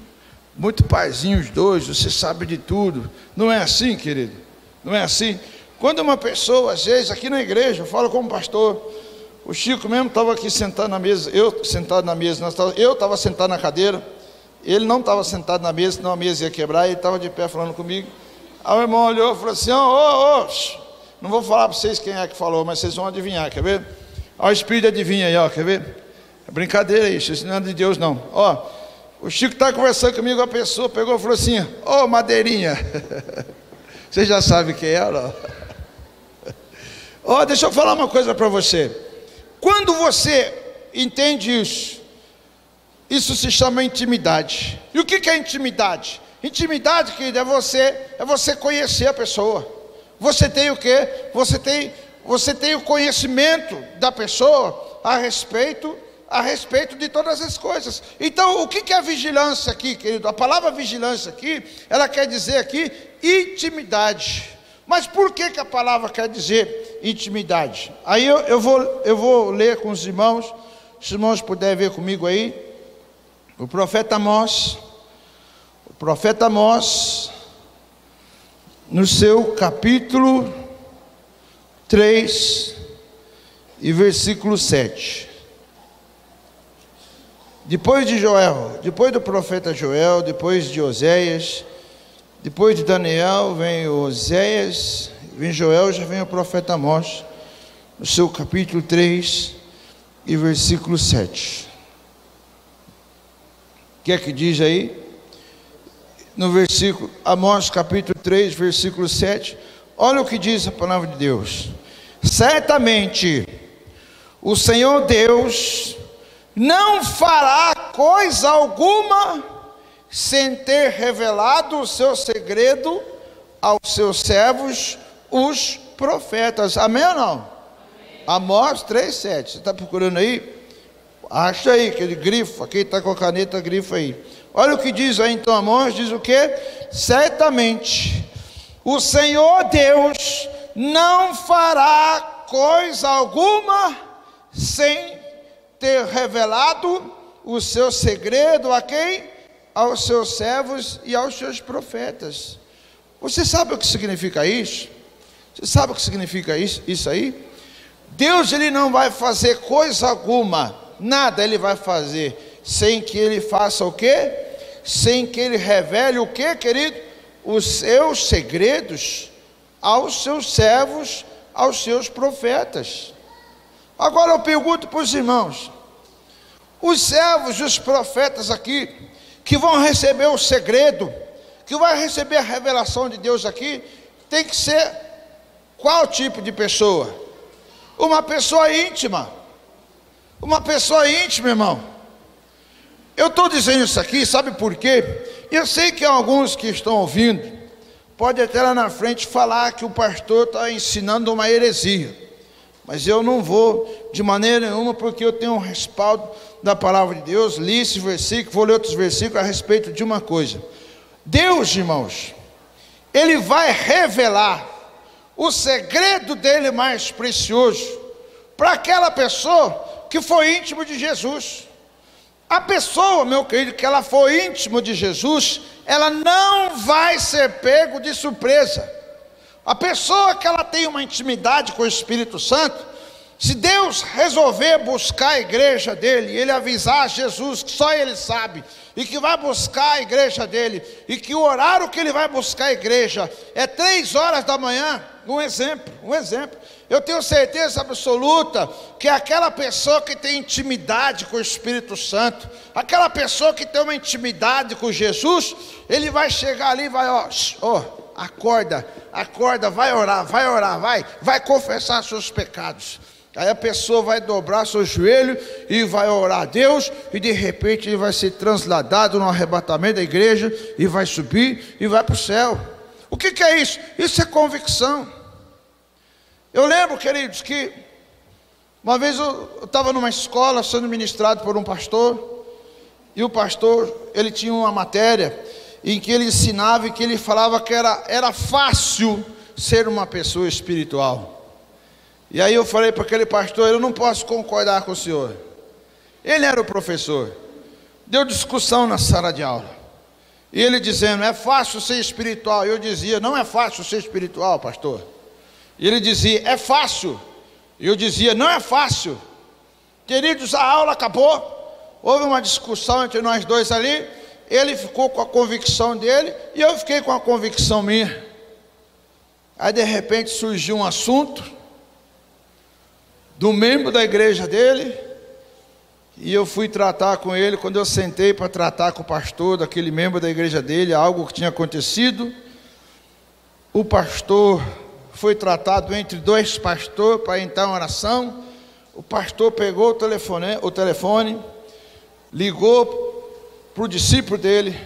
muito paizinho os dois, você sabe de tudo. Não é assim, querido? Não é assim? Quando uma pessoa, às vezes, aqui na igreja, eu falo como pastor, o Chico mesmo estava aqui sentado na mesa, eu estava sentado na cadeira, ele não estava sentado na mesa, senão a mesa ia quebrar, ele estava de pé falando comigo. Aí o irmão olhou e falou assim: não vou falar para vocês quem é que falou, mas vocês vão adivinhar, quer ver? Ó, o Espírito adivinha aí, ó, quer ver? É brincadeira isso não é de Deus não. Ó, o Chico está conversando comigo, a pessoa pegou e falou assim: madeirinha. Você já sabe quem é, não? Ó, deixa eu falar uma coisa para você. Quando você entende isso se chama intimidade. E o que é intimidade? Intimidade, querido, é você conhecer a pessoa. Você tem o quê? Você tem o conhecimento da pessoa a respeito de todas as coisas. Então, o que é a vigilância aqui, querido? A palavra vigilância aqui, ela quer dizer aqui intimidade. Mas por que a palavra quer dizer intimidade? Aí eu vou ler com os irmãos, se os irmãos puderem ver comigo aí, o profeta Amós, no seu capítulo 3 e versículo 7. Depois de Joel, depois do profeta Joel, depois de Oséias, depois de Daniel, vem Oséias, vem Joel, já vem o profeta Amós, no seu capítulo 3 e versículo 7. O que é que diz aí? No versículo, Amós capítulo 3, versículo 7, olha o que diz a palavra de Deus: certamente o Senhor Deus não fará coisa alguma sem ter revelado o seu segredo aos seus servos, os profetas. Amém ou não? Amém. Amós 3,7. Você está procurando aí? Acha aí, aquele grifo. Quem está com a caneta, grifa aí. Olha o que diz aí então Amós, diz o quê? Certamente o Senhor Deus não fará coisa alguma sem ter revelado o seu segredo a quem? Aos seus servos e aos seus profetas. Você sabe o que significa isso? Você sabe o que significa isso aí? Deus, ele não vai fazer coisa alguma, nada ele vai fazer sem que ele faça o quê? Sem que ele revele o quê, querido? Os seus segredos aos seus servos, aos seus profetas. Agora eu pergunto para os irmãos: os servos e os profetas aqui, que vão receber o segredo, que vai receber a revelação de Deus aqui, tem que ser qual tipo de pessoa? Uma pessoa íntima. Uma pessoa íntima, irmão. Eu estou dizendo isso aqui, sabe por quê? Eu sei que alguns que estão ouvindo podem até lá na frente falar que o pastor está ensinando uma heresia, mas eu não vou de maneira nenhuma, porque eu tenho um respaldo da palavra de Deus. Li esse versículo, vou ler outros versículos a respeito de uma coisa. Deus, irmãos, ele vai revelar o segredo dele mais precioso para aquela pessoa que foi íntimo de Jesus. A pessoa, meu querido, que ela for íntimo de Jesus, ela não vai ser pego de surpresa. A pessoa que ela tem uma intimidade com o Espírito Santo, se Deus resolver buscar a igreja dele, ele avisar a Jesus que só ele sabe, e que vai buscar a igreja dele, e que o horário que ele vai buscar a igreja é 3 horas da manhã, um exemplo, eu tenho certeza absoluta que aquela pessoa que tem intimidade com o Espírito Santo, aquela pessoa que tem uma intimidade com Jesus, ele vai chegar ali e vai, acorda, vai orar, vai confessar seus pecados. Aí a pessoa vai dobrar seu joelho e vai orar a Deus, e de repente ele vai ser transladado no arrebatamento da igreja, e vai subir e vai para o céu. O que é isso? Isso é convicção. Eu lembro, queridos, que uma vez eu estava numa escola sendo ministrado por um pastor, e o pastor, ele tinha uma matéria em que ele ensinava, e que ele falava que era fácil ser uma pessoa espiritual. E aí eu falei para aquele pastor: eu não posso concordar com o senhor. Ele era o professor. Deu discussão na sala de aula, e ele dizendo: é fácil ser espiritual. Eu dizia: não é fácil ser espiritual, pastor. E ele dizia: é fácil. E eu dizia: não é fácil. Queridos, a aula acabou, houve uma discussão entre nós dois ali. Ele ficou com a convicção dele, e eu fiquei com a convicção minha. Aí de repente surgiu um assunto do membro da igreja dele, e eu fui tratar com ele. Quando eu sentei para tratar com o pastor daquele membro da igreja dele, algo que tinha acontecido, o pastor foi tratado entre 2 pastores para entrar em oração. O pastor pegou o telefone, ligou para o discípulo dele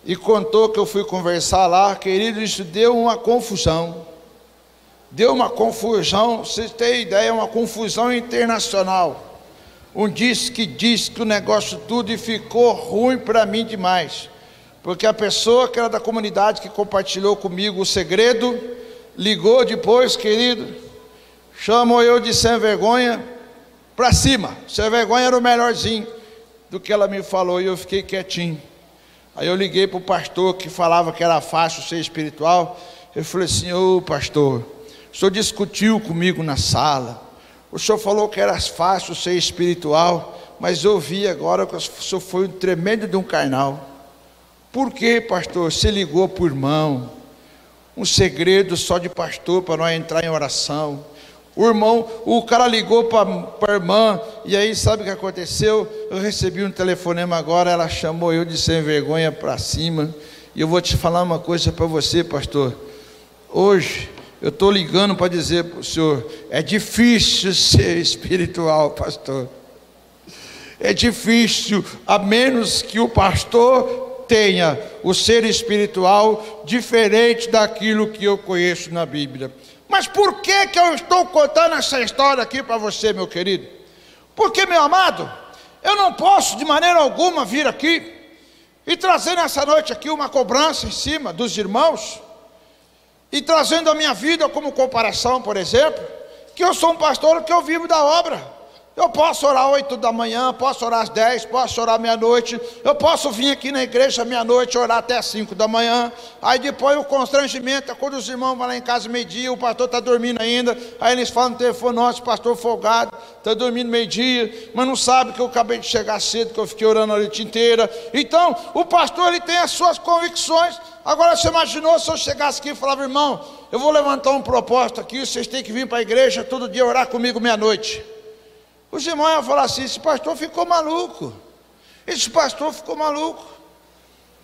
e contou que eu fui conversar lá. Querido, isso deu uma confusão. Você tem ideia, uma confusão internacional. Um disse que o negócio tudo, e ficou ruim para mim demais, porque a pessoa que era da comunidade, que compartilhou comigo o segredo, ligou depois, querido, chamou eu de sem vergonha para cima. Sem vergonha era o melhorzinho do que ela me falou, e eu fiquei quietinho. Aí eu liguei para o pastor, que falava que era fácil ser espiritual. Eu falei assim: ô pastor, o senhor discutiu comigo na sala, o senhor falou que era fácil ser espiritual, mas eu vi agora que o senhor foi um tremendo de um carnal. Por que, pastor? Você ligou para o irmão, um segredo só de pastor para nós entrar em oração. O cara ligou para a irmã, e aí sabe o que aconteceu? Eu recebi um telefonema agora, ela chamou eu de sem vergonha para cima, e eu vou te falar uma coisa para você, pastor. Hoje, eu estou ligando para dizer para o senhor, é difícil ser espiritual, pastor. É difícil, a menos que o pastor tenha o ser espiritual diferente daquilo que eu conheço na Bíblia. Mas por que eu estou contando essa história aqui para você, meu querido? Porque, meu amado, eu não posso de maneira alguma vir aqui e trazer nessa noite aqui uma cobrança em cima dos irmãos, e trazendo a minha vida como comparação, por exemplo, que eu sou um pastor que eu vivo da obra. Eu posso orar 8 da manhã, posso orar às 10, posso orar meia-noite, eu posso vir aqui na igreja meia-noite, orar até às 5 da manhã, aí depois o constrangimento é quando os irmãos vão lá em casa meio-dia, o pastor está dormindo ainda, aí eles falam no telefone, nossa, pastor folgado, está dormindo meio-dia, mas não sabe que eu acabei de chegar cedo, que eu fiquei orando a noite inteira. Então, o pastor ele tem as suas convicções. Agora você imaginou se eu chegasse aqui e falava, irmão, eu vou levantar um propósito aqui, vocês têm que vir para a igreja todo dia orar comigo meia-noite. Os irmãos iam falar assim, esse pastor ficou maluco, esse pastor ficou maluco.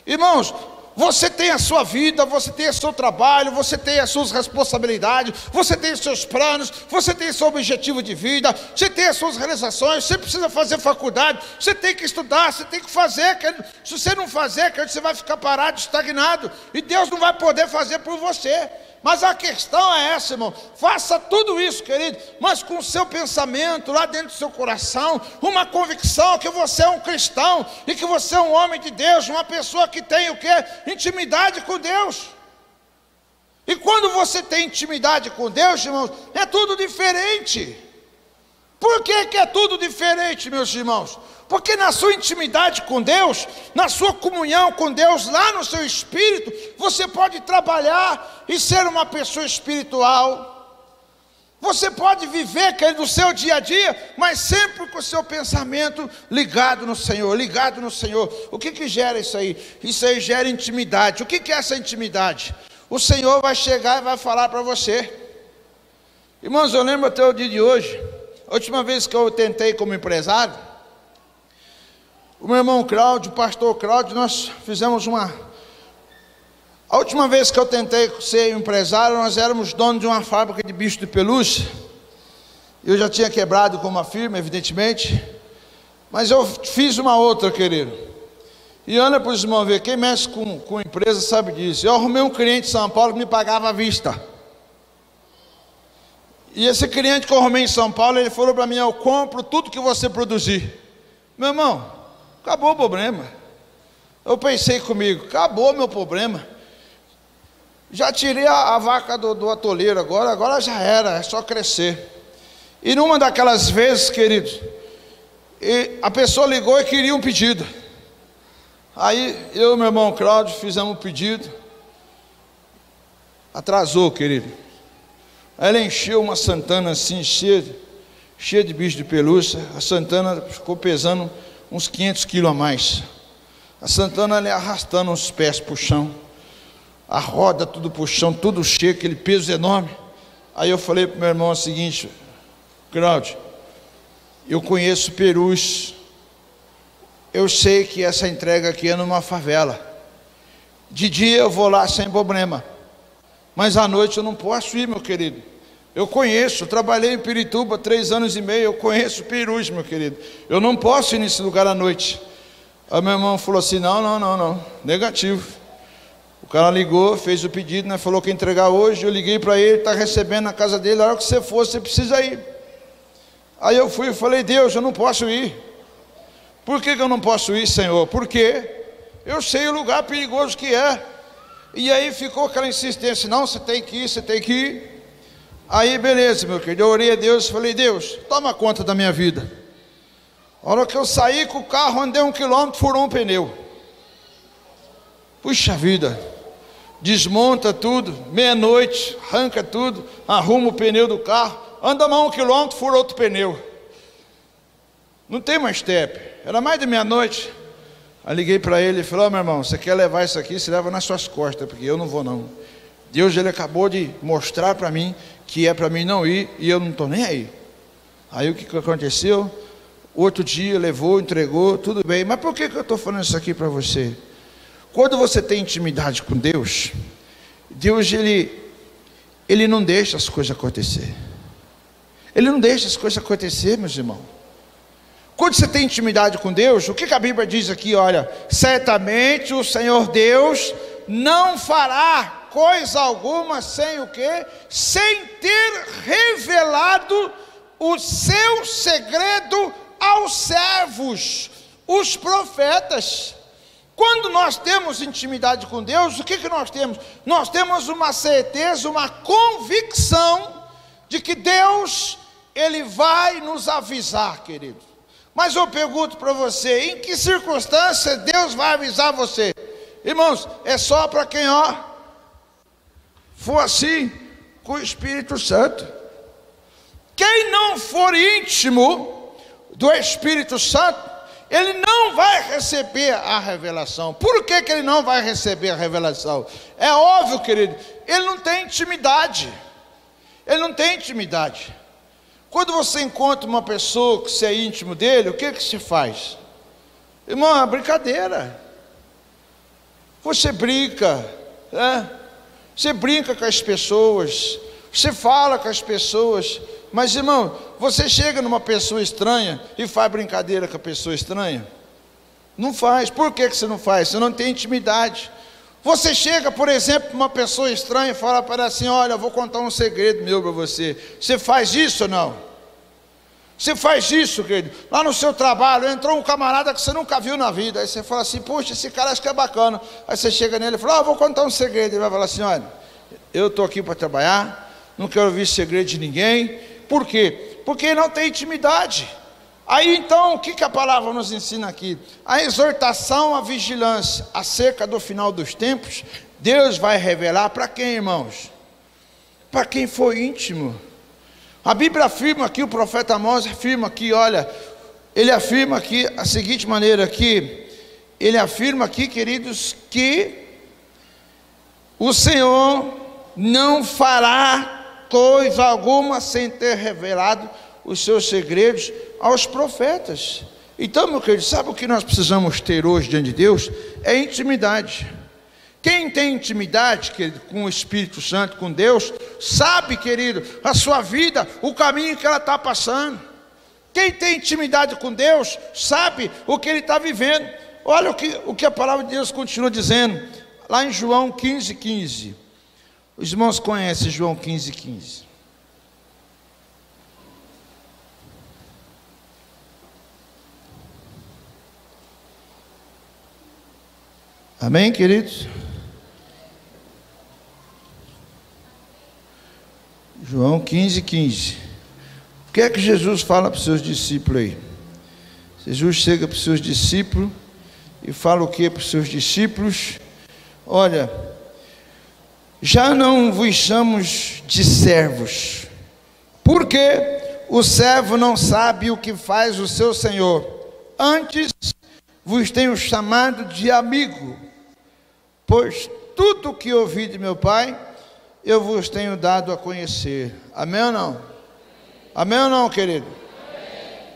Irmãos, você tem a sua vida, você tem o seu trabalho, você tem as suas responsabilidades, você tem os seus planos, você tem o seu objetivo de vida, você tem as suas realizações, você precisa fazer faculdade, você tem que estudar, você tem que fazer. Se você não fazer, você vai ficar parado, estagnado, e Deus não vai poder fazer por você. Mas a questão é essa, irmão, faça tudo isso, querido, mas com o seu pensamento, lá dentro do seu coração, uma convicção que você é um cristão, e que você é um homem de Deus, uma pessoa que tem o quê? Intimidade com Deus. E quando você tem intimidade com Deus, irmãos, é tudo diferente. Por que é tudo diferente, meus irmãos? Porque na sua intimidade com Deus, na sua comunhão com Deus, lá no seu espírito, você pode trabalhar e ser uma pessoa espiritual. Você pode viver, querido, no seu dia a dia, mas sempre com o seu pensamento ligado no Senhor, ligado no Senhor. O que gera isso aí? Isso aí gera intimidade. O que é essa intimidade? O Senhor vai chegar e vai falar para você. Irmãos, eu lembro até o dia de hoje, a última vez que eu tentei como empresário, o meu irmão Cláudio, o pastor Cláudio, nós fizemos a última vez que eu tentei ser empresário, nós éramos donos de uma fábrica de bicho de pelúcia. Eu já tinha quebrado com uma firma, evidentemente, mas eu fiz uma outra, querido. E olha para os irmãos ver, quem mexe com empresa sabe disso. Eu arrumei um cliente em São Paulo que me pagava à vista. E esse cliente que eu arrumei em São Paulo, ele falou para mim, eu compro tudo que você produzir. Meu irmão, acabou o problema. Eu pensei comigo, acabou meu problema. Já tirei a vaca do atoleiro agora já era, é só crescer. E numa daquelas vezes, queridos, a pessoa ligou e queria um pedido. Aí eu e meu irmão Cláudio fizemos um pedido. Atrasou, querido. Aí ela encheu uma Santana assim, cheia de bicho de pelúcia. A Santana ficou pesando uns 500 quilos a mais. A Santana ali arrastando os pés para o chão, a roda tudo para o chão, tudo cheio, aquele peso enorme. Aí eu falei para o meu irmão o seguinte, Cláudio, eu conheço perus, eu sei que essa entrega aqui é numa favela. De dia eu vou lá sem problema, mas à noite eu não posso ir, meu querido. Eu conheço, eu trabalhei em Pirituba 3 anos e meio, eu conheço perus, meu querido. Eu não posso ir nesse lugar à noite. Aí meu irmão falou assim, não, negativo. O cara ligou, fez o pedido, né, falou que ia entregar hoje. Eu liguei para ele, está recebendo na casa dele, a hora que você for, você precisa ir. Aí eu fui e falei, Deus, eu não posso ir. Por que eu não posso ir, Senhor? Porque eu sei o lugar perigoso que é. E aí ficou aquela insistência, não, você tem que ir. Aí beleza, meu querido, eu orei a Deus e falei, Deus, toma conta da minha vida. A hora que eu saí com o carro, andei 1 quilômetro, furou um pneu. Puxa vida, desmonta tudo, meia-noite, arranca tudo, arruma o pneu do carro, anda mais 1 quilômetro, fura outro pneu. Não tem mais step. Era mais de meia-noite. Aí liguei para ele e falei: meu irmão, você quer levar isso aqui? Você leva nas suas costas, porque eu não vou não. Deus, ele acabou de mostrar para mim que é para mim não ir, e eu não estou nem aí. Aí o que aconteceu? Outro dia levou, entregou, tudo bem. Mas por que eu estou falando isso aqui para você? Quando você tem intimidade com Deus, Deus ele não deixa as coisas acontecer. Ele não deixa as coisas acontecer, meus irmãos. Quando você tem intimidade com Deus, o que a Bíblia diz aqui? Olha, certamente o Senhor Deus não fará coisa alguma sem o quê? Sem ter revelado o seu segredo aos servos, os profetas. Quando nós temos intimidade com Deus, o que nós temos? Nós temos uma certeza, uma convicção de que Deus, ele vai nos avisar, querido. Mas eu pergunto para você, em que circunstância Deus vai avisar você? Irmãos, é só para quem, for assim com o Espírito Santo. Quem não for íntimo do Espírito Santo, ele não vai receber a revelação. Por que ele não vai receber a revelação? É óbvio, querido, ele não tem intimidade. Ele não tem intimidade. Quando você encontra uma pessoa que você é íntimo dele, o que se faz? Irmão, é uma brincadeira. Você brinca, né? Você brinca com as pessoas, você fala com as pessoas. Mas, irmão, você chega numa pessoa estranha e faz brincadeira com a pessoa estranha? Não faz. Por que você não faz? Você não tem intimidade. Você chega, por exemplo, para uma pessoa estranha e fala para ela assim: olha, eu vou contar um segredo meu para você. Você faz isso ou não? Você faz isso, querido? Lá no seu trabalho, entrou um camarada que você nunca viu na vida. Aí você fala assim: puxa, esse cara acho que é bacana. Aí você chega nele e fala: vou contar um segredo. Ele vai falar assim: olha, eu estou aqui para trabalhar, não quero ouvir segredo de ninguém. Por quê? Porque não tem intimidade. Aí então, o que a palavra nos ensina aqui? A exortação à vigilância acerca do final dos tempos, Deus vai revelar para quem, irmãos? Para quem for íntimo. A Bíblia afirma aqui, o profeta Amós afirma aqui, olha, ele afirma aqui a seguinte maneira aqui, ele afirma aqui, queridos, que o Senhor não fará coisa alguma sem ter revelado os seus segredos aos profetas. Então, meu querido, sabe o que nós precisamos ter hoje diante de Deus? É intimidade. Quem tem intimidade, querido, com o Espírito Santo, com Deus, sabe, querido, a sua vida, o caminho que ela está passando. Quem tem intimidade com Deus, sabe o que ele está vivendo. Olha o que a palavra de Deus continua dizendo, lá em João 15:15. Os irmãos conhecem João 15:15. Amém, queridos? João 15:15. O que é que Jesus fala para os seus discípulos aí? Jesus chega para os seus discípulos e fala o que para os seus discípulos? Olha, já não vos chamamos de servos, porque o servo não sabe o que faz o seu senhor. Antes vos tenho chamado de amigo, pois tudo o que ouvi de meu Pai, eu vos tenho dado a conhecer. Amém ou não? Amém ou não, querido?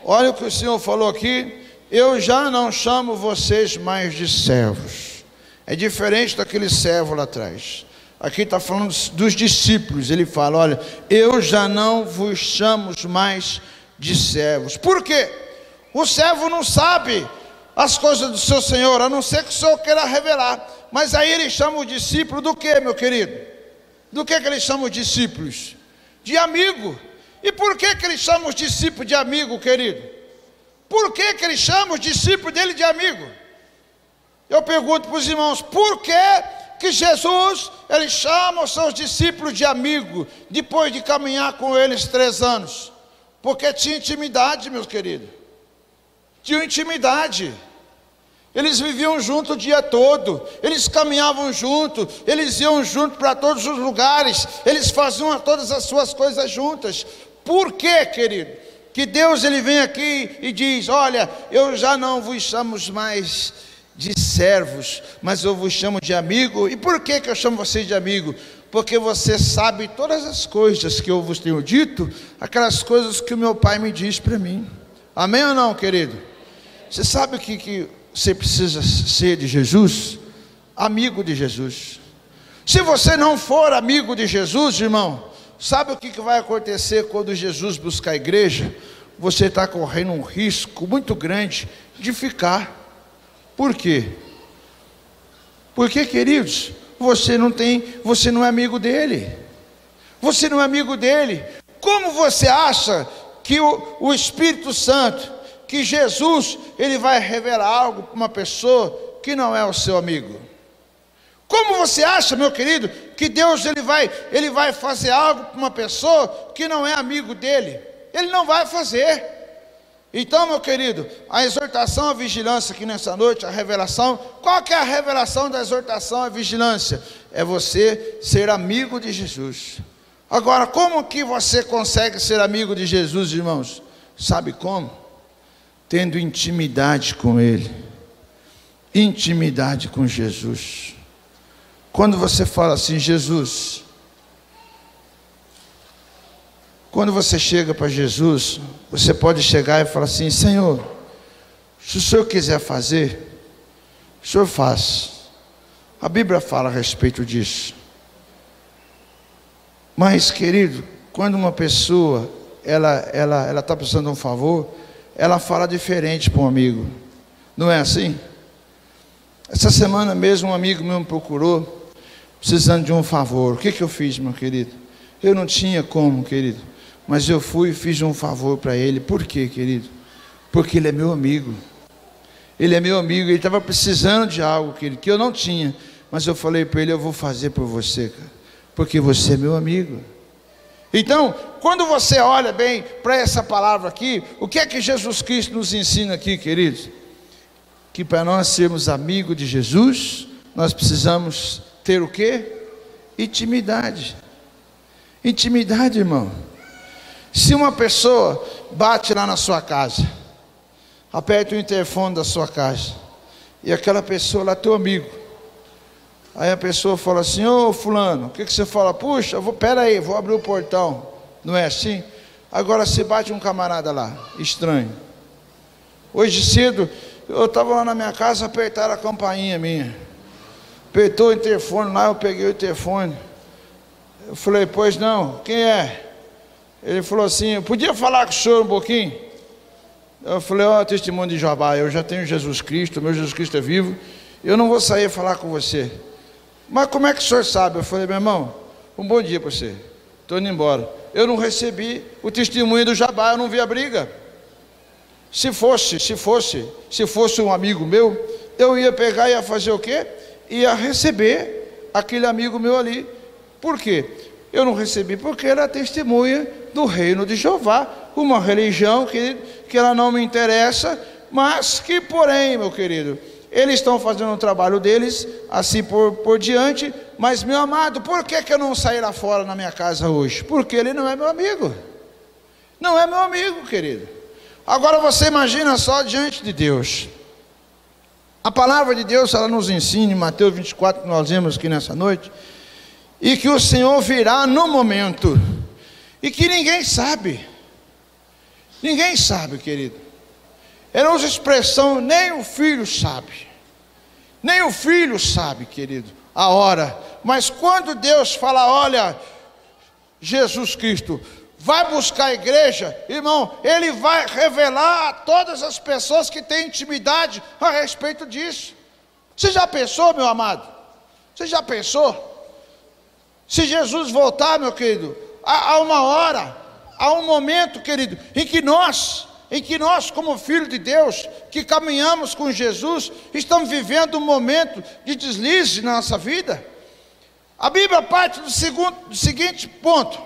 Olha o que o Senhor falou aqui: eu já não chamo vocês mais de servos. É diferente daquele servo lá atrás. Aqui está falando dos discípulos. Ele fala: olha, eu já não vos chamo mais de servos. Por quê? O servo não sabe as coisas do seu Senhor, a não ser que o Senhor queira revelar. Mas aí ele chama o discípulo do que, meu querido? Do que ele chama os discípulos? De amigo. E por que ele chama os discípulos de amigo, querido? Por que ele chama os discípulos dele de amigo? Eu pergunto para os irmãos, por que Jesus, ele chama os seus discípulos de amigo, depois de caminhar com eles 3 anos? Porque tinha intimidade, meus queridos. Tinha intimidade. Eles viviam junto o dia todo, eles caminhavam junto, eles iam junto para todos os lugares, eles faziam todas as suas coisas juntas. Por quê, querido? Que Deus ele vem aqui e diz: olha, eu já não vos chamo mais de servos, mas eu vos chamo de amigo. E por que eu chamo vocês de amigo? Porque você sabe todas as coisas que eu vos tenho dito, aquelas coisas que o meu Pai me diz para mim. Amém ou não, querido? Você sabe o que você precisa ser de Jesus? Amigo de Jesus. Se você não for amigo de Jesus, irmão, sabe o que vai acontecer quando Jesus buscar a igreja? Você está correndo um risco muito grande de ficar. Por quê? Porque, queridos, você não é amigo dele. Você não é amigo dele. Como você acha que o Espírito Santo, que Jesus, ele vai revelar algo para uma pessoa que não é o seu amigo? Como você acha, meu querido, que Deus ele vai fazer algo para uma pessoa que não é amigo dele? Ele não vai fazer. Então, meu querido, a exortação à vigilância aqui nessa noite, a revelação, qual que é a revelação da exortação à vigilância? É você ser amigo de Jesus. Agora, como que você consegue ser amigo de Jesus, irmãos? Sabe como? Tendo intimidade com Ele. Intimidade com Jesus. Quando você fala assim, Jesus, quando você chega para Jesus, você pode chegar e falar assim: Senhor, se o Senhor quiser fazer, o Senhor faz. A Bíblia fala a respeito disso. Mas, querido, quando uma pessoa ela está precisando de um favor, ela fala diferente para um amigo. Não é assim? Essa semana mesmo um amigo meu me procurou, precisando de um favor. O que eu fiz, meu querido? Eu não tinha como, querido, mas eu fui e fiz um favor para ele. Por quê, querido? Porque ele é meu amigo. Ele é meu amigo, ele estava precisando de algo, querido, que eu não tinha. Mas eu falei para ele: eu vou fazer por você, cara, porque você é meu amigo. Então, quando você olha bem para essa palavra aqui, o que é que Jesus Cristo nos ensina aqui, queridos? Que para nós sermos amigos de Jesus, nós precisamos ter o quê? Intimidade. Intimidade, irmão. Se uma pessoa bate lá na sua casa, aperta o interfone da sua casa, e aquela pessoa lá é teu amigo, aí a pessoa fala assim: ô fulano, o que você fala? Puxa, pera aí, vou abrir o portão. Não é assim? Agora se bate um camarada lá, estranho. Hoje cedo, eu estava lá na minha casa, apertaram a campainha minha. Apertou o interfone lá, eu peguei o interfone. Eu falei: pois não, quem é? Ele falou assim: eu podia falar com o senhor um pouquinho? Eu falei: ó, testemunho de Jeová, eu já tenho Jesus Cristo, meu Jesus Cristo é vivo, eu não vou sair falar com você. Mas como é que o senhor sabe? Eu falei: meu irmão, um bom dia para você, estou indo embora. Eu não recebi o testemunho do Jabá, eu não vi a briga. Se fosse um amigo meu, eu ia pegar e ia fazer o quê? Ia receber aquele amigo meu ali. Por quê? Eu não recebi porque era testemunha do reino de Jeová, uma religião que ela não me interessa, mas que, porém, meu querido, eles estão fazendo o trabalho deles, assim por diante. Mas, meu amado, por que eu não saí lá fora na minha casa hoje? Porque ele não é meu amigo. Não é meu amigo, querido. Agora você imagina só diante de Deus. A palavra de Deus, ela nos ensina em Mateus 24, que nós lemos aqui nessa noite, e que o Senhor virá no momento, e que ninguém sabe. Ninguém sabe, querido. Ela usa a expressão: nem o filho sabe. Nem o filho sabe, querido, a hora. Mas quando Deus fala: olha, Jesus Cristo vai buscar a igreja, irmão, Ele vai revelar a todas as pessoas que têm intimidade a respeito disso. Você já pensou, meu amado? Você já pensou? Se Jesus voltar, meu querido, há uma hora, há um momento, querido, em que nós, como filhos de Deus, que caminhamos com Jesus, estamos vivendo um momento de deslize na nossa vida. A Bíblia parte do seguinte ponto: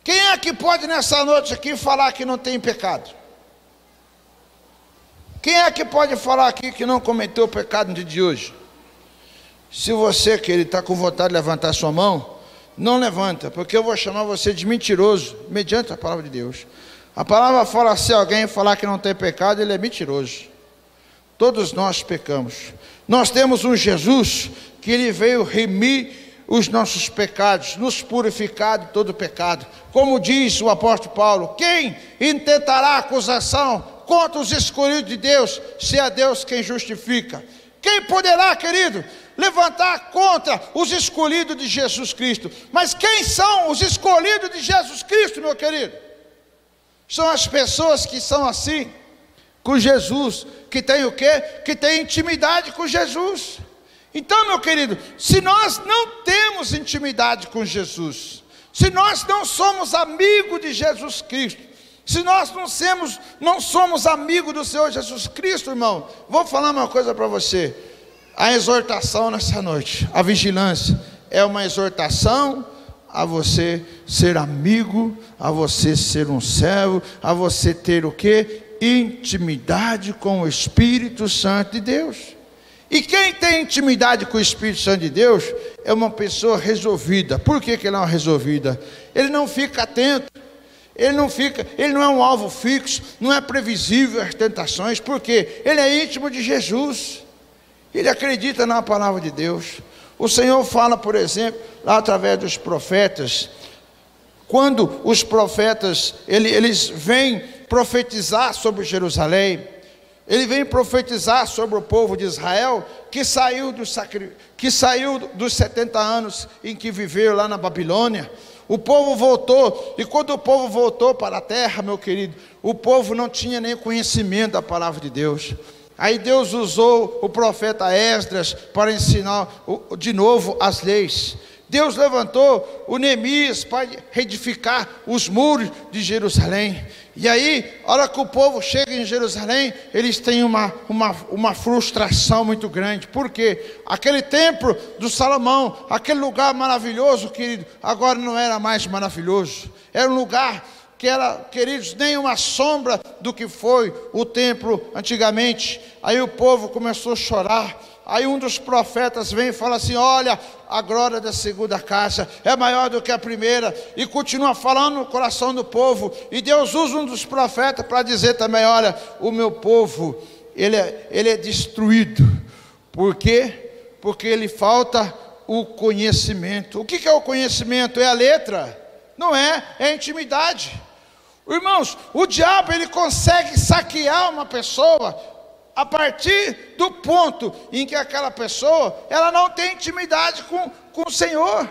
quem é que pode nessa noite aqui falar que não tem pecado? Quem é que pode falar aqui que não cometeu o pecado no dia de hoje? Se você, querido, está com vontade de levantar sua mão, não levanta, porque eu vou chamar você de mentiroso, mediante a palavra de Deus. A palavra fala, se alguém falar que não tem pecado, ele é mentiroso. Todos nós pecamos. Nós temos um Jesus que ele veio remir os nossos pecados, nos purificar de todo pecado. Como diz o apóstolo Paulo, quem intentará acusação contra os escolhidos de Deus, se é Deus quem justifica? Quem poderá, querido, levantar contra os escolhidos de Jesus Cristo? Mas quem são os escolhidos de Jesus Cristo, meu querido? São as pessoas que são assim, com Jesus, que tem o quê? Que tem intimidade com Jesus. Então, meu querido, se nós não temos intimidade com Jesus, se nós não somos amigos de Jesus Cristo, se nós não somos amigos do Senhor Jesus Cristo, irmão, vou falar uma coisa para você. A exortação nessa noite, a vigilância, é uma exortação a você ser amigo, a você ser um servo, a você ter o quê? Intimidade com o Espírito Santo de Deus. E quem tem intimidade com o Espírito Santo de Deus é uma pessoa resolvida. Por que ele é uma resolvida? Ele não fica atento, ele não é um alvo fixo, não é previsível às tentações, porque ele é íntimo de Jesus, ele acredita na palavra de Deus. O Senhor fala, por exemplo, lá através dos profetas, quando os profetas, eles vêm profetizar sobre Jerusalém, ele vem profetizar sobre o povo de Israel, que saiu dos 70 anos em que viveu lá na Babilônia. O povo voltou, e quando o povo voltou para a terra, meu querido, o povo não tinha nem conhecimento da palavra de Deus. Aí Deus usou o profeta Esdras para ensinar de novo as leis. Deus levantou o Neemias para reedificar os muros de Jerusalém. E aí, a hora que o povo chega em Jerusalém, eles têm uma frustração muito grande. Por quê? Aquele templo do Salomão, aquele lugar maravilhoso, querido, agora não era mais maravilhoso. Era um lugar que era, queridos, nem uma sombra do que foi o templo antigamente. Aí o povo começou a chorar. Aí um dos profetas vem e fala assim, olha, a glória da segunda casa é maior do que a primeira, e continua falando no coração do povo. E Deus usa um dos profetas para dizer também, olha, o meu povo, ele é destruído. Por quê? Porque ele falta o conhecimento. O que é o conhecimento? É a letra? Não é, é a intimidade. Irmãos, o diabo ele consegue saquear uma pessoa a partir do ponto em que aquela pessoa, ela não tem intimidade com o Senhor.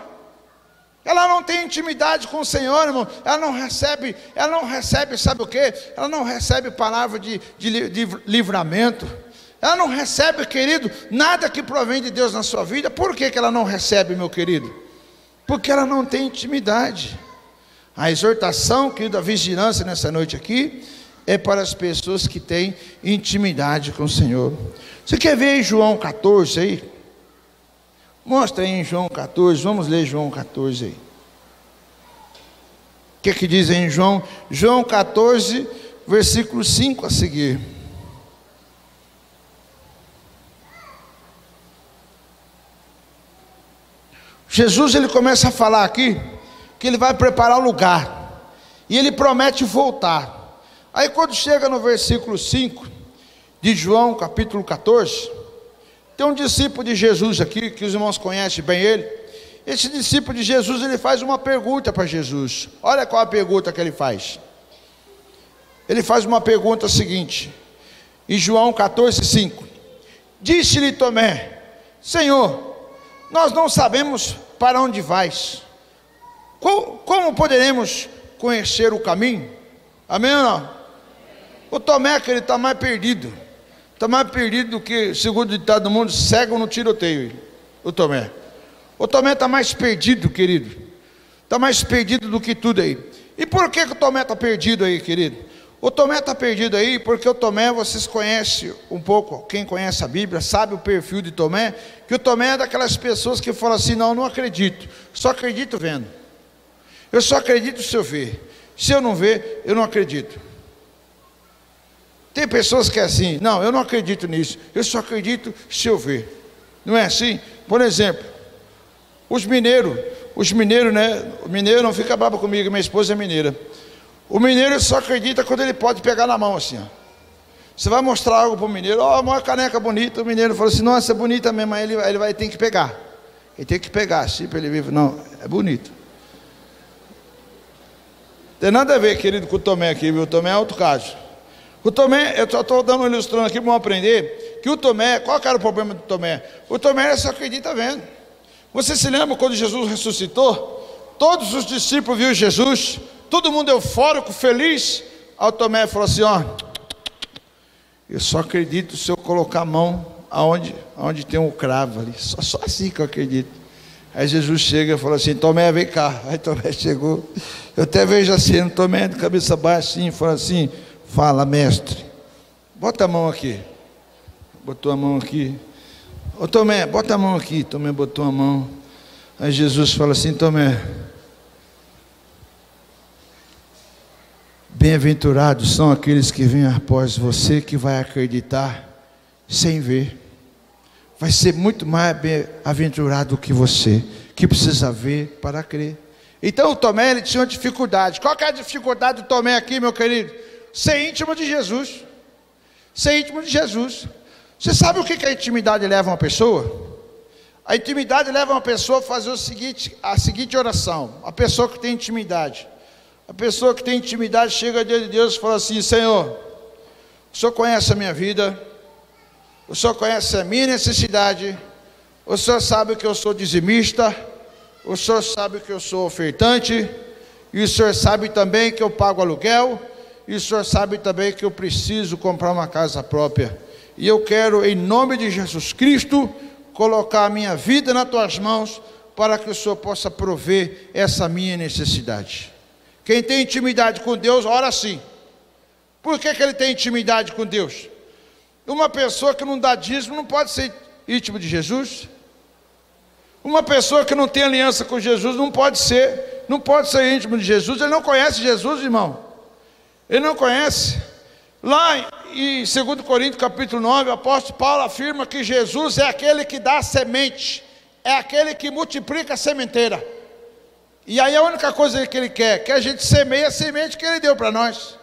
Ela não tem intimidade com o Senhor, irmão. Ela não recebe, sabe o quê? Ela não recebe palavra de livramento. Ela não recebe, querido, nada que provém de Deus na sua vida. Por que ela não recebe, meu querido? Porque ela não tem intimidade. A exortação, querido, a vigilância nessa noite aqui, é para as pessoas que têm intimidade com o Senhor. Você quer ver em João 14 aí? Mostra aí em João 14, vamos ler João 14 aí. O que diz aí em João? João 14, versículo 5 a seguir. Jesus, ele começa a falar aqui, que ele vai preparar o lugar, e ele promete voltar. Aí quando chega no versículo 5 de João capítulo 14, tem um discípulo de Jesus aqui, que os irmãos conhecem bem ele. Esse discípulo de Jesus, ele faz uma pergunta para Jesus. Olha qual a pergunta que ele faz. Ele faz uma pergunta seguinte, em João 14, 5. Disse-lhe Tomé, Senhor, nós não sabemos para onde vais. Como poderemos conhecer o caminho? Amém ou não? O Tomé, que ele está mais perdido. Está mais perdido do que, segundo o ditado do mundo, cego no tiroteio. O Tomé está mais perdido, querido. Está mais perdido do que tudo aí. E por que o Tomé está perdido aí, querido? O Tomé está perdido aí porque o Tomé, vocês conhecem um pouco, quem conhece a Bíblia, sabe o perfil de Tomé, que o Tomé é daquelas pessoas que falam assim, não acredito, só acredito vendo. Eu só acredito se eu ver. Se eu não ver, eu não acredito. Tem pessoas que é assim, não, eu não acredito nisso, eu só acredito se eu ver. Não é assim? Por exemplo, os mineiros, né? O mineiro não fica bravo comigo, minha esposa é mineira. O mineiro só acredita quando ele pode pegar na mão assim, ó. Você vai mostrar algo para o mineiro, ó, uma caneca bonita, o mineiro falou assim, nossa, é bonita mesmo, aí ele vai ter que pegar. Ele tem que pegar, assim, para ele ver, não, é bonito. Tem nada a ver, querido, com o Tomé aqui, viu? O Tomé é outro caso. O Tomé, eu só estou dando ilustrando aqui para aprender que o Tomé, qual que era o problema do Tomé? O Tomé só acredita vendo. Você se lembra quando Jesus ressuscitou? Todos os discípulos viram Jesus, todo mundo eufórico, feliz. Aí o Tomé falou assim, ó, eu só acredito se eu colocar a mão aonde tem um cravo ali, só assim que eu acredito. Aí Jesus chega e fala assim, Tomé, vem cá. Aí Tomé chegou, eu até vejo assim, Tomé de cabeça baixa assim, fala assim, fala, mestre, bota a mão aqui. Botou a mão aqui. Ô Tomé, bota a mão aqui. Tomé botou a mão. Aí Jesus fala assim, Tomé, bem-aventurados são aqueles que vêm após você, que vai acreditar sem ver. Vai ser muito mais bem-aventurado que você, que precisa ver para crer. Então o Tomé, ele tinha uma dificuldade. Qual que é a dificuldade do Tomé aqui, meu querido? Ser íntimo de Jesus. Ser íntimo de Jesus. Você sabe o que a intimidade leva uma pessoa? A intimidade leva uma pessoa a fazer a seguinte oração. A pessoa que tem intimidade. A pessoa que tem intimidade chega diante de Deus e fala assim, Senhor, o Senhor conhece a minha vida, o Senhor conhece a minha necessidade, o Senhor sabe que eu sou dizimista, o Senhor sabe que eu sou ofertante, e o Senhor sabe também que eu pago aluguel, e o Senhor sabe também que eu preciso comprar uma casa própria. E eu quero, em nome de Jesus Cristo, colocar a minha vida nas tuas mãos, para que o Senhor possa prover essa minha necessidade. Quem tem intimidade com Deus, ora assim. Por que ele tem intimidade com Deus? Uma pessoa que não dá dízimo não pode ser íntimo de Jesus. Uma pessoa que não tem aliança com Jesus não pode ser íntimo de Jesus. Ele não conhece Jesus, irmão. Ele não conhece. Lá em 2 Coríntios capítulo 9, o apóstolo Paulo afirma que Jesus é aquele que dá a semente, é aquele que multiplica a sementeira. E aí a única coisa que ele quer, que a gente semeie a semente que ele deu para nós.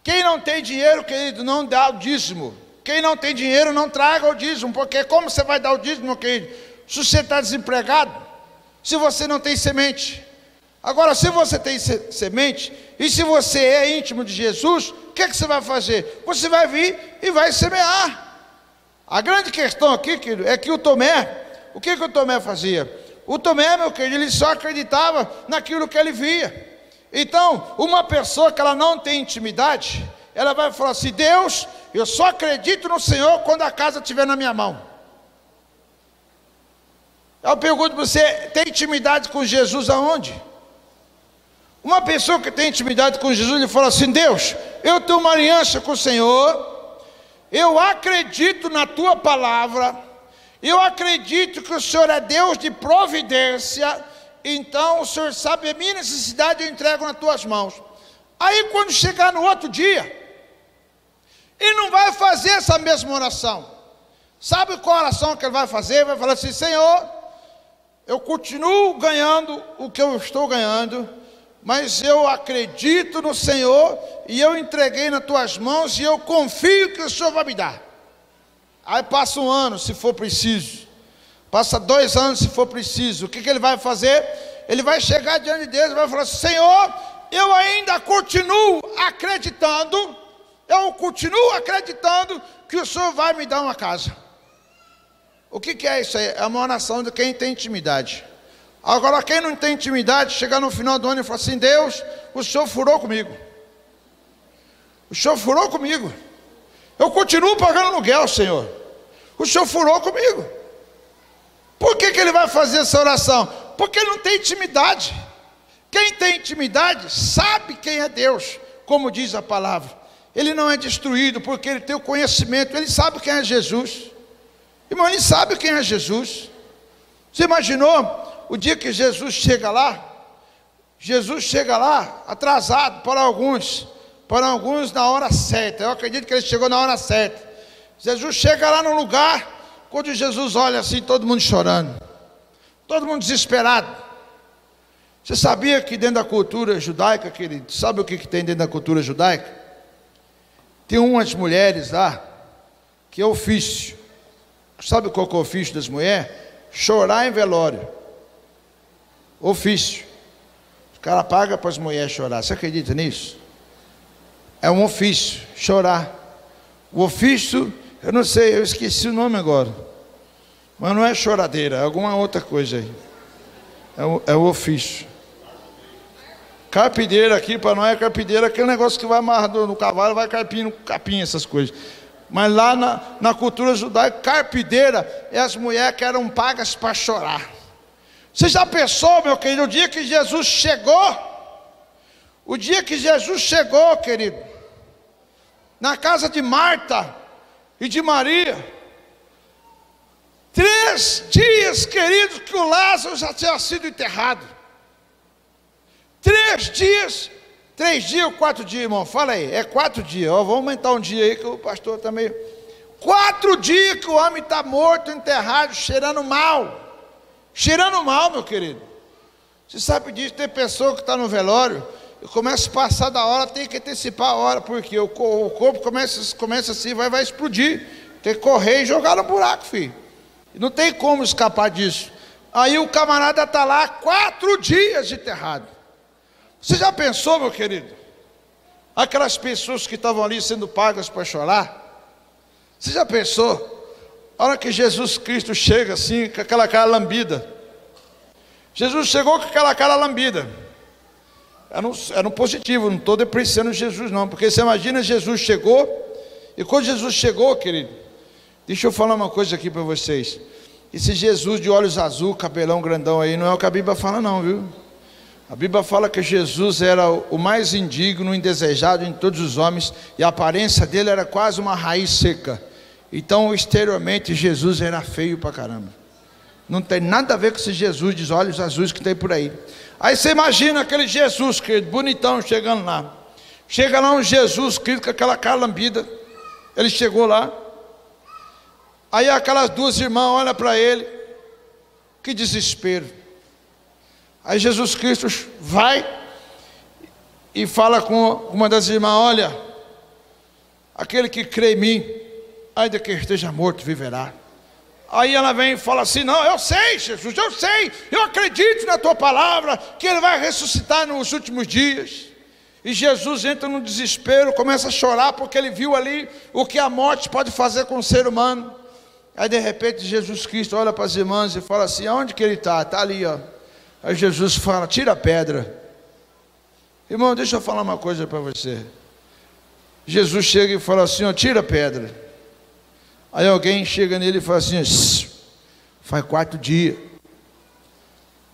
Quem não tem dinheiro, querido, não dá o dízimo. Quem não tem dinheiro, não traga o dízimo, porque como você vai dar o dízimo, querido? Se você está desempregado, se você não tem semente. Agora, se você tem semente, e se você é íntimo de Jesus, o que você vai fazer? Você vai vir e vai semear. A grande questão aqui, querido, é que o Tomé, o que o Tomé fazia? O Tomé, meu querido, ele só acreditava naquilo que ele via. Então, uma pessoa que ela não tem intimidade, ela vai falar assim, Deus, eu só acredito no Senhor quando a casa estiver na minha mão. Eu pergunto para você, tem intimidade com Jesus aonde? Uma pessoa que tem intimidade com Jesus, ele fala assim, Deus, eu tenho uma aliança com o Senhor, eu acredito na tua palavra, eu acredito que o Senhor é Deus de providência, então o Senhor sabe a minha necessidade, eu entrego nas tuas mãos. Aí quando chegar no outro dia, ele não vai fazer essa mesma oração. Sabe qual oração que ele vai fazer? Ele vai falar assim, Senhor, eu continuo ganhando o que eu estou ganhando, mas eu acredito no Senhor, e eu entreguei nas tuas mãos, e eu confio que o Senhor vai me dar. Aí passa um ano, se for preciso. Passa 2 anos, se for preciso. O que ele vai fazer? Ele vai chegar diante de Deus e vai falar assim, Senhor, eu ainda continuo acreditando, que o Senhor vai me dar uma casa. O que é isso aí? É uma oração de quem tem intimidade. Agora, quem não tem intimidade, chega no final do ano e fala assim, Deus, o Senhor furou comigo. O Senhor furou comigo. Eu continuo pagando aluguel, Senhor. O Senhor furou comigo. Por que ele vai fazer essa oração? Porque ele não tem intimidade. Quem tem intimidade sabe quem é Deus, como diz a palavra. Ele não é destruído porque ele tem o conhecimento, ele sabe quem é Jesus. Irmão, ele sabe quem é Jesus. Você imaginou o dia que Jesus chega lá? Jesus chega lá atrasado para alguns na hora certa. Eu acredito que ele chegou na hora certa. Jesus chega lá no lugar, quando Jesus olha assim, todo mundo chorando, todo mundo desesperado. Você sabia que dentro da cultura judaica, querido, sabe o que tem dentro da cultura judaica? Tem umas mulheres lá, que é ofício. Sabe qual que é o ofício das mulheres? Chorar em velório. Ofício. O cara paga para as mulheres chorar. Você acredita nisso? É um ofício, chorar. O ofício, eu não sei, eu esqueci o nome agora. Mas não é choradeira, é alguma outra coisa aí. É o ofício. Carpideira aqui, para nós é carpideira, aquele negócio que vai amarrado no cavalo, vai carpindo capim, essas coisas. Mas lá na cultura judaica, carpideira é as mulheres que eram pagas para chorar. Você já pensou, meu querido, o dia que Jesus chegou, querido, na casa de Marta e de Maria, 3 dias, queridos, que o Lázaro já tinha sido enterrado. 3 dias, 3 dias ou 4 dias, irmão? Fala aí, é 4 dias. Ó, vamos aumentar um dia aí que o pastor está meio... 4 dias que o homem está morto, enterrado, cheirando mal. Cheirando mal, meu querido. Você sabe disso, tem pessoa que está no velório, e começa a passar da hora, tem que antecipar a hora, porque o corpo começa assim, vai explodir. Tem que correr e jogar no buraco, filho. E não tem como escapar disso. Aí o camarada está lá 4 dias enterrado. Você já pensou, meu querido? Aquelas pessoas que estavam ali sendo pagas para chorar. Você já pensou? A hora que Jesus Cristo chega assim, com aquela cara lambida. Jesus chegou com aquela cara lambida. Era um positivo, não estou depreciando Jesus não. Porque você imagina, Jesus chegou. E quando Jesus chegou, querido, deixa eu falar uma coisa aqui para vocês. Esse Jesus de olhos azul, cabelão grandão aí, não é o que a Bíblia fala não, viu? A Bíblia fala que Jesus era o mais indigno, indesejado em todos os homens, e a aparência dele era quase uma raiz seca. Então, exteriormente, Jesus era feio pra caramba. Não tem nada a ver com esse Jesus de olhos azuis que tem por aí. Aí você imagina aquele Jesus, querido, bonitão, chegando lá. Chega lá um Jesus, querido, com aquela cara lambida. Ele chegou lá. Aí aquelas 2 irmãs olham para ele. Que desespero. Aí Jesus Cristo vai e fala com uma das irmãs: olha, aquele que crê em mim, ainda que esteja morto, viverá. Aí ela vem e fala assim: não, eu sei, Jesus, eu sei, eu acredito na tua palavra, que ele vai ressuscitar nos últimos dias. E Jesus entra no desespero, começa a chorar, porque ele viu ali o que a morte pode fazer com o ser humano. Aí de repente Jesus Cristo olha para as irmãs e fala assim: aonde que ele está? Está ali, ó. Aí Jesus fala: tira a pedra. Irmão, deixa eu falar uma coisa para você. Jesus chega e fala assim: ó, tira a pedra. Aí alguém chega nele e fala assim: faz 4 dias,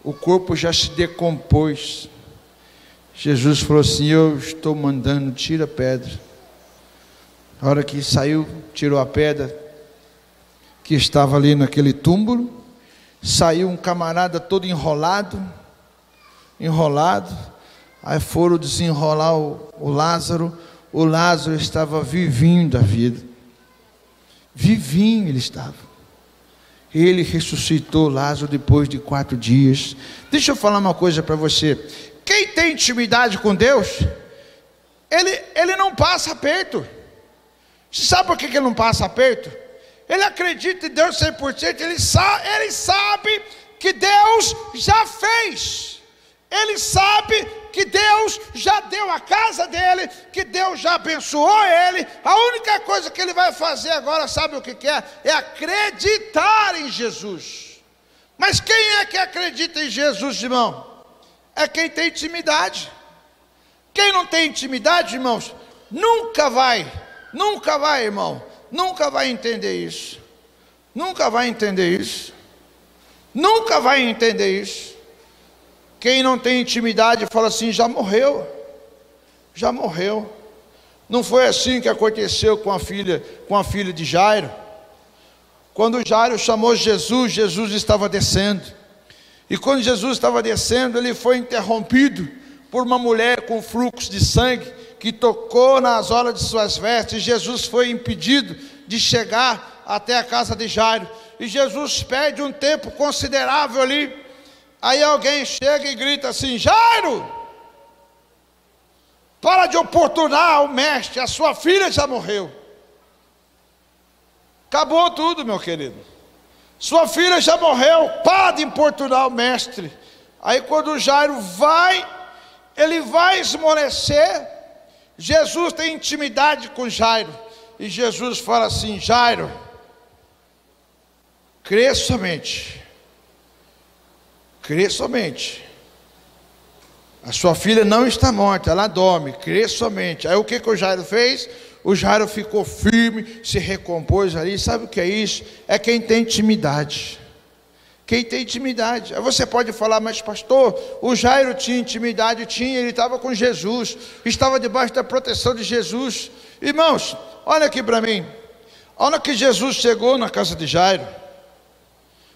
o corpo já se decompôs. Jesus falou assim: eu estou mandando, tira a pedra. A hora que saiu, tirou a pedra que estava ali naquele túmulo. Saiu um camarada todo enrolado. Aí foram desenrolar o Lázaro. O Lázaro estava vivinho da vida. Vivinho ele estava. Ele ressuscitou Lázaro depois de 4 dias. Deixa eu falar uma coisa para você. Quem tem intimidade com Deus, ele não passa aperto. Você sabe por que ele não passa aperto? Ele acredita em Deus 100%, ele sabe que Deus já fez. Ele sabe que Deus já deu a casa dele, que Deus já abençoou ele. A única coisa que ele vai fazer agora, sabe o que é? É acreditar em Jesus. Mas quem é que acredita em Jesus, irmão? É quem tem intimidade. Quem não tem intimidade, irmãos, nunca vai, irmão, nunca vai entender isso. Nunca vai entender isso. Nunca vai entender isso. Quem não tem intimidade fala assim: já morreu. Já morreu. Não foi assim que aconteceu com a filha de Jairo. Quando Jairo chamou Jesus, Jesus estava descendo. E quando Jesus estava descendo, ele foi interrompido por uma mulher com fluxo de sangue, que tocou nas orlas de suas vestes. Jesus foi impedido de chegar até a casa de Jairo. E Jesus perde um tempo considerável ali. Aí alguém chega e grita assim: Jairo, para de importunar o mestre, a sua filha já morreu. Acabou tudo, meu querido. Sua filha já morreu, para de importunar o mestre. Aí quando o Jairo vai, ele vai esmorecer. Jesus tem intimidade com Jairo. E Jesus fala assim: Jairo, crê somente. Crê somente. A sua filha não está morta, ela dorme, crê somente. Aí o que o Jairo fez? O Jairo ficou firme, se recompôs ali. Sabe o que é isso? É quem tem intimidade. Quem tem intimidade. Aí você pode falar: mas pastor, o Jairo tinha intimidade? Tinha, ele estava com Jesus, estava debaixo da proteção de Jesus. Irmãos, olha aqui para mim. A hora que Jesus chegou na casa de Jairo,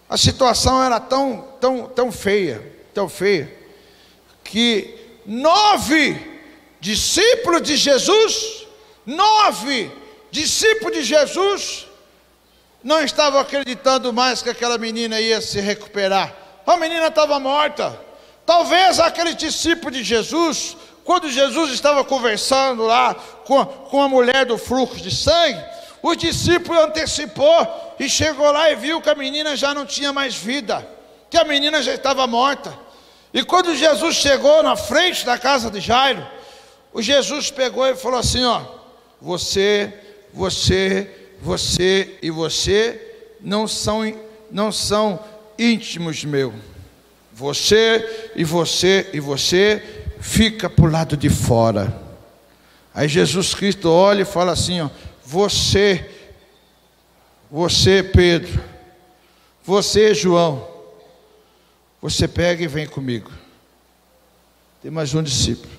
a situação era tão feia, que 9 discípulos de Jesus, 9 discípulos de Jesus, não estavam acreditando mais que aquela menina ia se recuperar. A menina estava morta. Talvez aquele discípulo de Jesus, quando Jesus estava conversando lá com a mulher do fluxo de sangue, o discípulo antecipou e chegou lá e viu que a menina já não tinha mais vida, que a menina já estava morta. E quando Jesus chegou na frente da casa de Jairo, o Jesus pegou e falou assim: ó, você e você não são íntimos meus. Você e você fica para o lado de fora. Aí Jesus Cristo olha e fala assim: ó, você Pedro, você João, você pega e vem comigo. Tem mais um discípulo.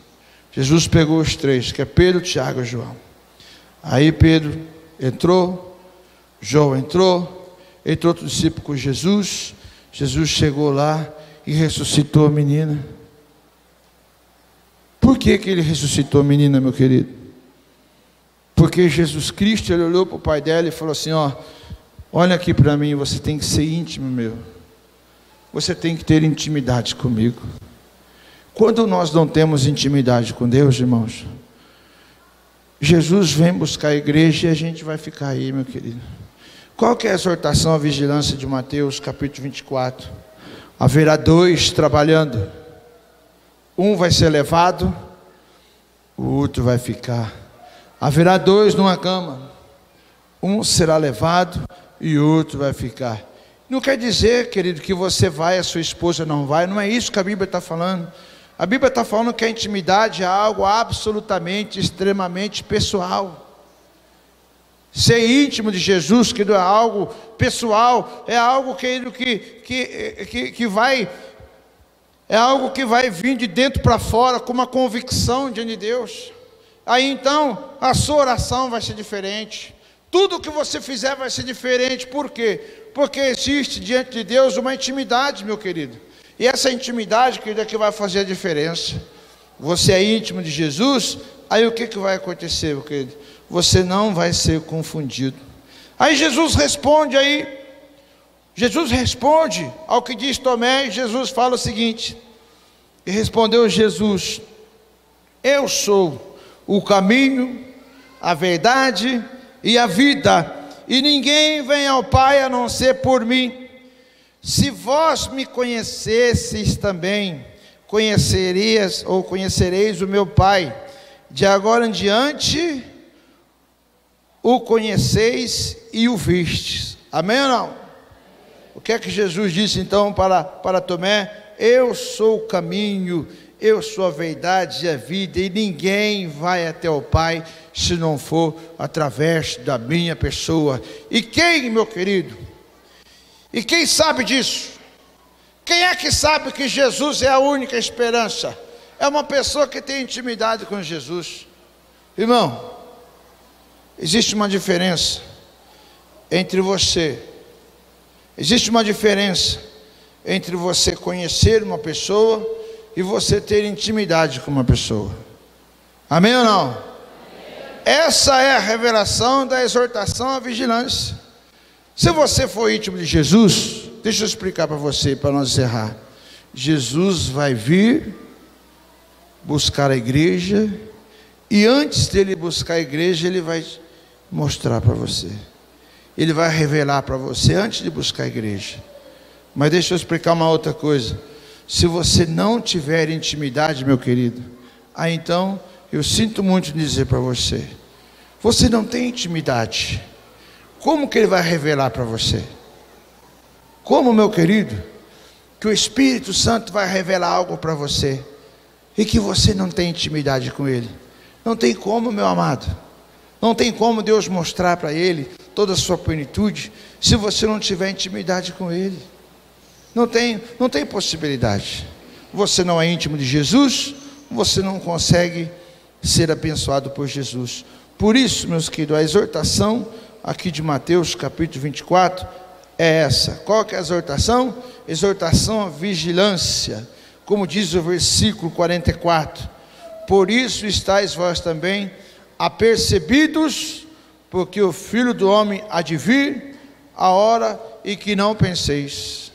Jesus pegou os 3, que é Pedro, Tiago e João. Aí Pedro entrou, João entrou outro discípulo com Jesus. Jesus chegou lá e ressuscitou a menina. Por que ele ressuscitou a menina, meu querido? Porque Jesus Cristo, ele olhou para o pai dela e falou assim: ó, olha aqui para mim, você tem que ser íntimo meu. Você tem que ter intimidade comigo. Quando nós não temos intimidade com Deus, irmãos, Jesus vem buscar a igreja e a gente vai ficar aí, meu querido. Qual que é a exortação à vigilância de Mateus, capítulo 24? Haverá 2 trabalhando. Um vai ser levado, o outro vai ficar. Haverá 2 numa cama. Um será levado e o outro vai ficar. Não quer dizer, querido, que você vai, a sua esposa não vai. Não é isso que a Bíblia está falando. A Bíblia está falando que a intimidade é algo absolutamente, extremamente pessoal. Ser íntimo de Jesus, querido, é algo pessoal, é algo, querido, que vai, é algo que vai vir de dentro para fora, com uma convicção diante de Deus. Aí então, a sua oração vai ser diferente. Tudo que você fizer vai ser diferente. Por quê? Porque existe diante de Deus uma intimidade, meu querido. E essa intimidade, querido, é que vai fazer a diferença. Você é íntimo de Jesus, aí o que vai acontecer, meu querido? Você não vai ser confundido. Aí Jesus responde ao que diz Tomé, e Jesus fala o seguinte: e respondeu Jesus: eu sou o caminho, a verdade e a vida, e ninguém vem ao Pai a não ser por mim. Se vós me conhecesseis também, conhecereis o meu Pai. De agora em diante o conheceis e o vistes. Amém ou não? O que é que Jesus disse então para Tomé? Eu sou o caminho, eu sou a verdade e a vida, e ninguém vai até o Pai se não for através da minha pessoa. E quem, meu querido? E quem sabe disso? Quem é que sabe que Jesus é a única esperança? É uma pessoa que tem intimidade com Jesus. Irmão, existe uma diferença entre você. Existe uma diferença entre você conhecer uma pessoa e você ter intimidade com uma pessoa. Amém ou não? Amém. Essa é a revelação da exortação à vigilância. Se você for íntimo de Jesus, deixa eu explicar para você, para nós encerrar. Jesus vai vir buscar a igreja, e antes dele buscar a igreja, ele vai mostrar para você, ele vai revelar para você antes de buscar a igreja. Mas deixa eu explicar uma outra coisa: se você não tiver intimidade, meu querido, aí então eu sinto muito dizer para você, você não tem intimidade. Como que ele vai revelar para você? Como, meu querido, que o Espírito Santo vai revelar algo para você e que você não tem intimidade com ele? Não tem como, meu amado. Não tem como Deus mostrar para ele toda a sua plenitude se você não tiver intimidade com ele. Não tem possibilidade. Você não é íntimo de Jesus, você não consegue ser abençoado por Jesus. Por isso, meus queridos, a exortação aqui de Mateus capítulo 24 é essa. Qual que é a exortação? Exortação à vigilância, como diz o versículo 44. Por isso estáis vós também apercebidos, porque o Filho do Homem há de vir a hora em que não penseis.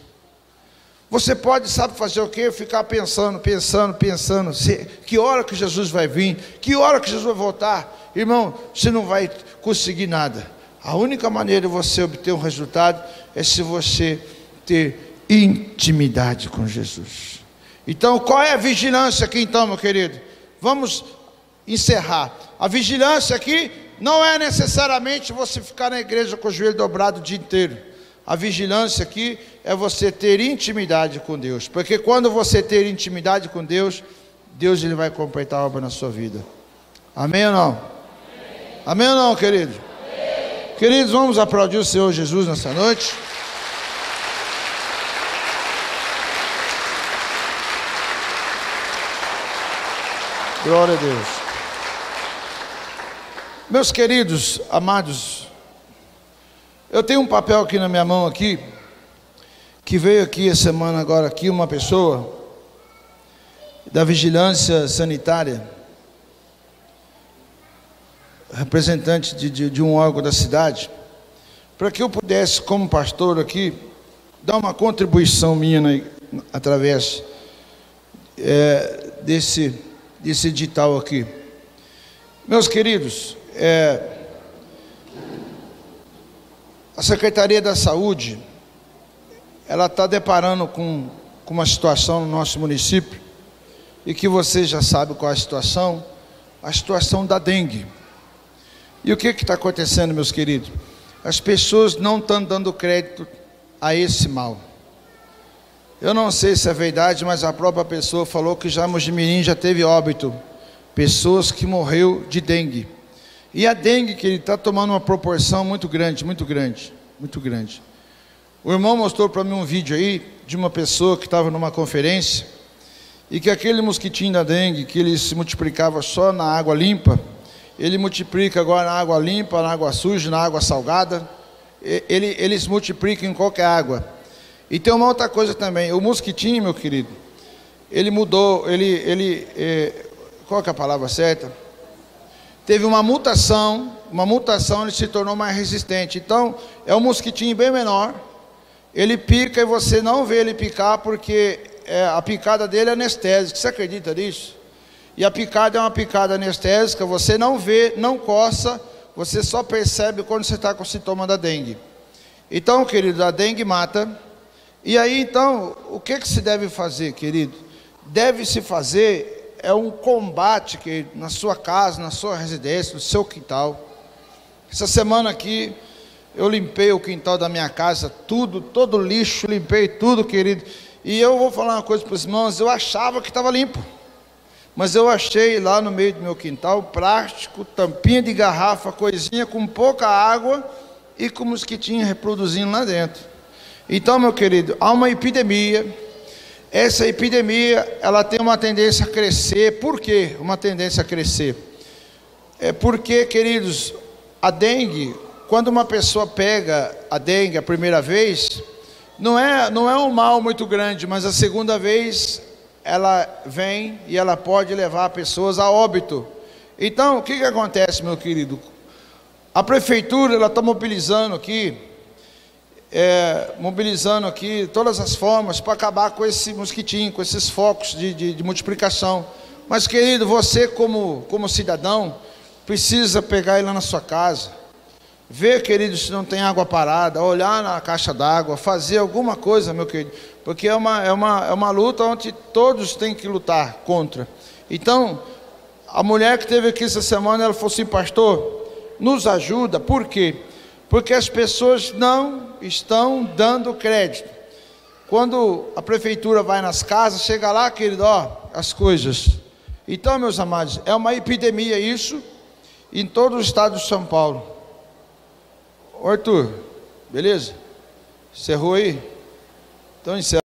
Você pode, sabe fazer o quê? Ficar pensando, que hora que Jesus vai vir, que hora que Jesus vai voltar. Irmão, você não vai conseguir nada. A única maneira de você obter um resultado é se você ter intimidade com Jesus. Então, qual é a vigilância aqui então, meu querido? Vamos encerrar. A vigilância aqui não é necessariamente você ficar na igreja com o joelho dobrado o dia inteiro. A vigilância aqui é você ter intimidade com Deus, porque quando você ter intimidade com Deus, Deus ele vai completar a obra na sua vida. Amém ou não? Amém, amém ou não, querido? Amém. Queridos, vamos aplaudir o Senhor Jesus nessa noite. Glória a Deus. Meus queridos, amados, eu tenho um papel aqui na minha mão aqui, que veio aqui essa semana agora aqui, uma pessoa da vigilância sanitária, representante de um órgão da cidade, para que eu pudesse, como pastor aqui, dar uma contribuição minha através desse edital aqui. Meus queridos, a Secretaria da Saúde, ela está deparando com uma situação no nosso município, e que você já sabe qual é a situação da dengue. E o que está acontecendo, meus queridos? As pessoas não estão dando crédito a esse mal. Eu não sei se é verdade, mas a própria pessoa falou que já Mojimirim já teve óbito, pessoas que morreu de dengue. E a dengue, que ele está tomando uma proporção muito grande, muito grande, muito grande. O irmão mostrou para mim um vídeo aí de uma pessoa que estava numa conferência e que aquele mosquitinho da dengue, que ele se multiplicava só na água limpa, ele multiplica agora na água limpa, na água suja, na água salgada. Ele se multiplica em qualquer água. E tem uma outra coisa também, o mosquitinho, meu querido, ele mudou, qual que é a palavra certa? Teve uma mutação, ele se tornou mais resistente. Então, é um mosquitinho bem menor, ele pica e você não vê ele picar, porque a picada dele é anestésica. Você acredita nisso? E a picada é uma picada anestésica, você não vê, não coça, você só percebe quando você está com o sintoma da dengue. Então, querido, a dengue mata. E aí, então, o que se deve fazer, querido? Deve-se fazer um combate, querido, na sua casa, na sua residência, no seu quintal. Essa semana aqui, eu limpei o quintal da minha casa, todo lixo, limpei tudo, querido. E eu vou falar uma coisa para os irmãos, eu achava que estava limpo, mas eu achei lá no meio do meu quintal, plástico, tampinha de garrafa, coisinha com pouca água e com mosquitinho reproduzindo lá dentro. Então, meu querido, há uma epidemia. Essa epidemia, ela tem uma tendência a crescer. Por quê? Uma tendência a crescer. Porque, queridos, a dengue, quando uma pessoa pega a dengue a primeira vez, não é um mal muito grande, mas a segunda vez ela vem e ela pode levar pessoas a óbito. Então, o que acontece, meu querido? A prefeitura, ela está mobilizando aqui mobilizando aqui todas as formas para acabar com esse mosquitinho, com esses focos de multiplicação. Mas, querido, você como cidadão, precisa pegar ele lá na sua casa, ver, querido, se não tem água parada, olhar na caixa d'água, fazer alguma coisa, meu querido, porque é uma luta onde todos têm que lutar contra. Então, a mulher que esteve aqui essa semana, ela falou assim: pastor, nos ajuda. Por quê? Porque as pessoas não estão dando crédito. Quando a prefeitura vai nas casas, chega lá, querido, ó, as coisas. Então, meus amados, é uma epidemia isso, em todo o estado de São Paulo. Ô, Arthur, beleza? Encerrou aí? Então encerra.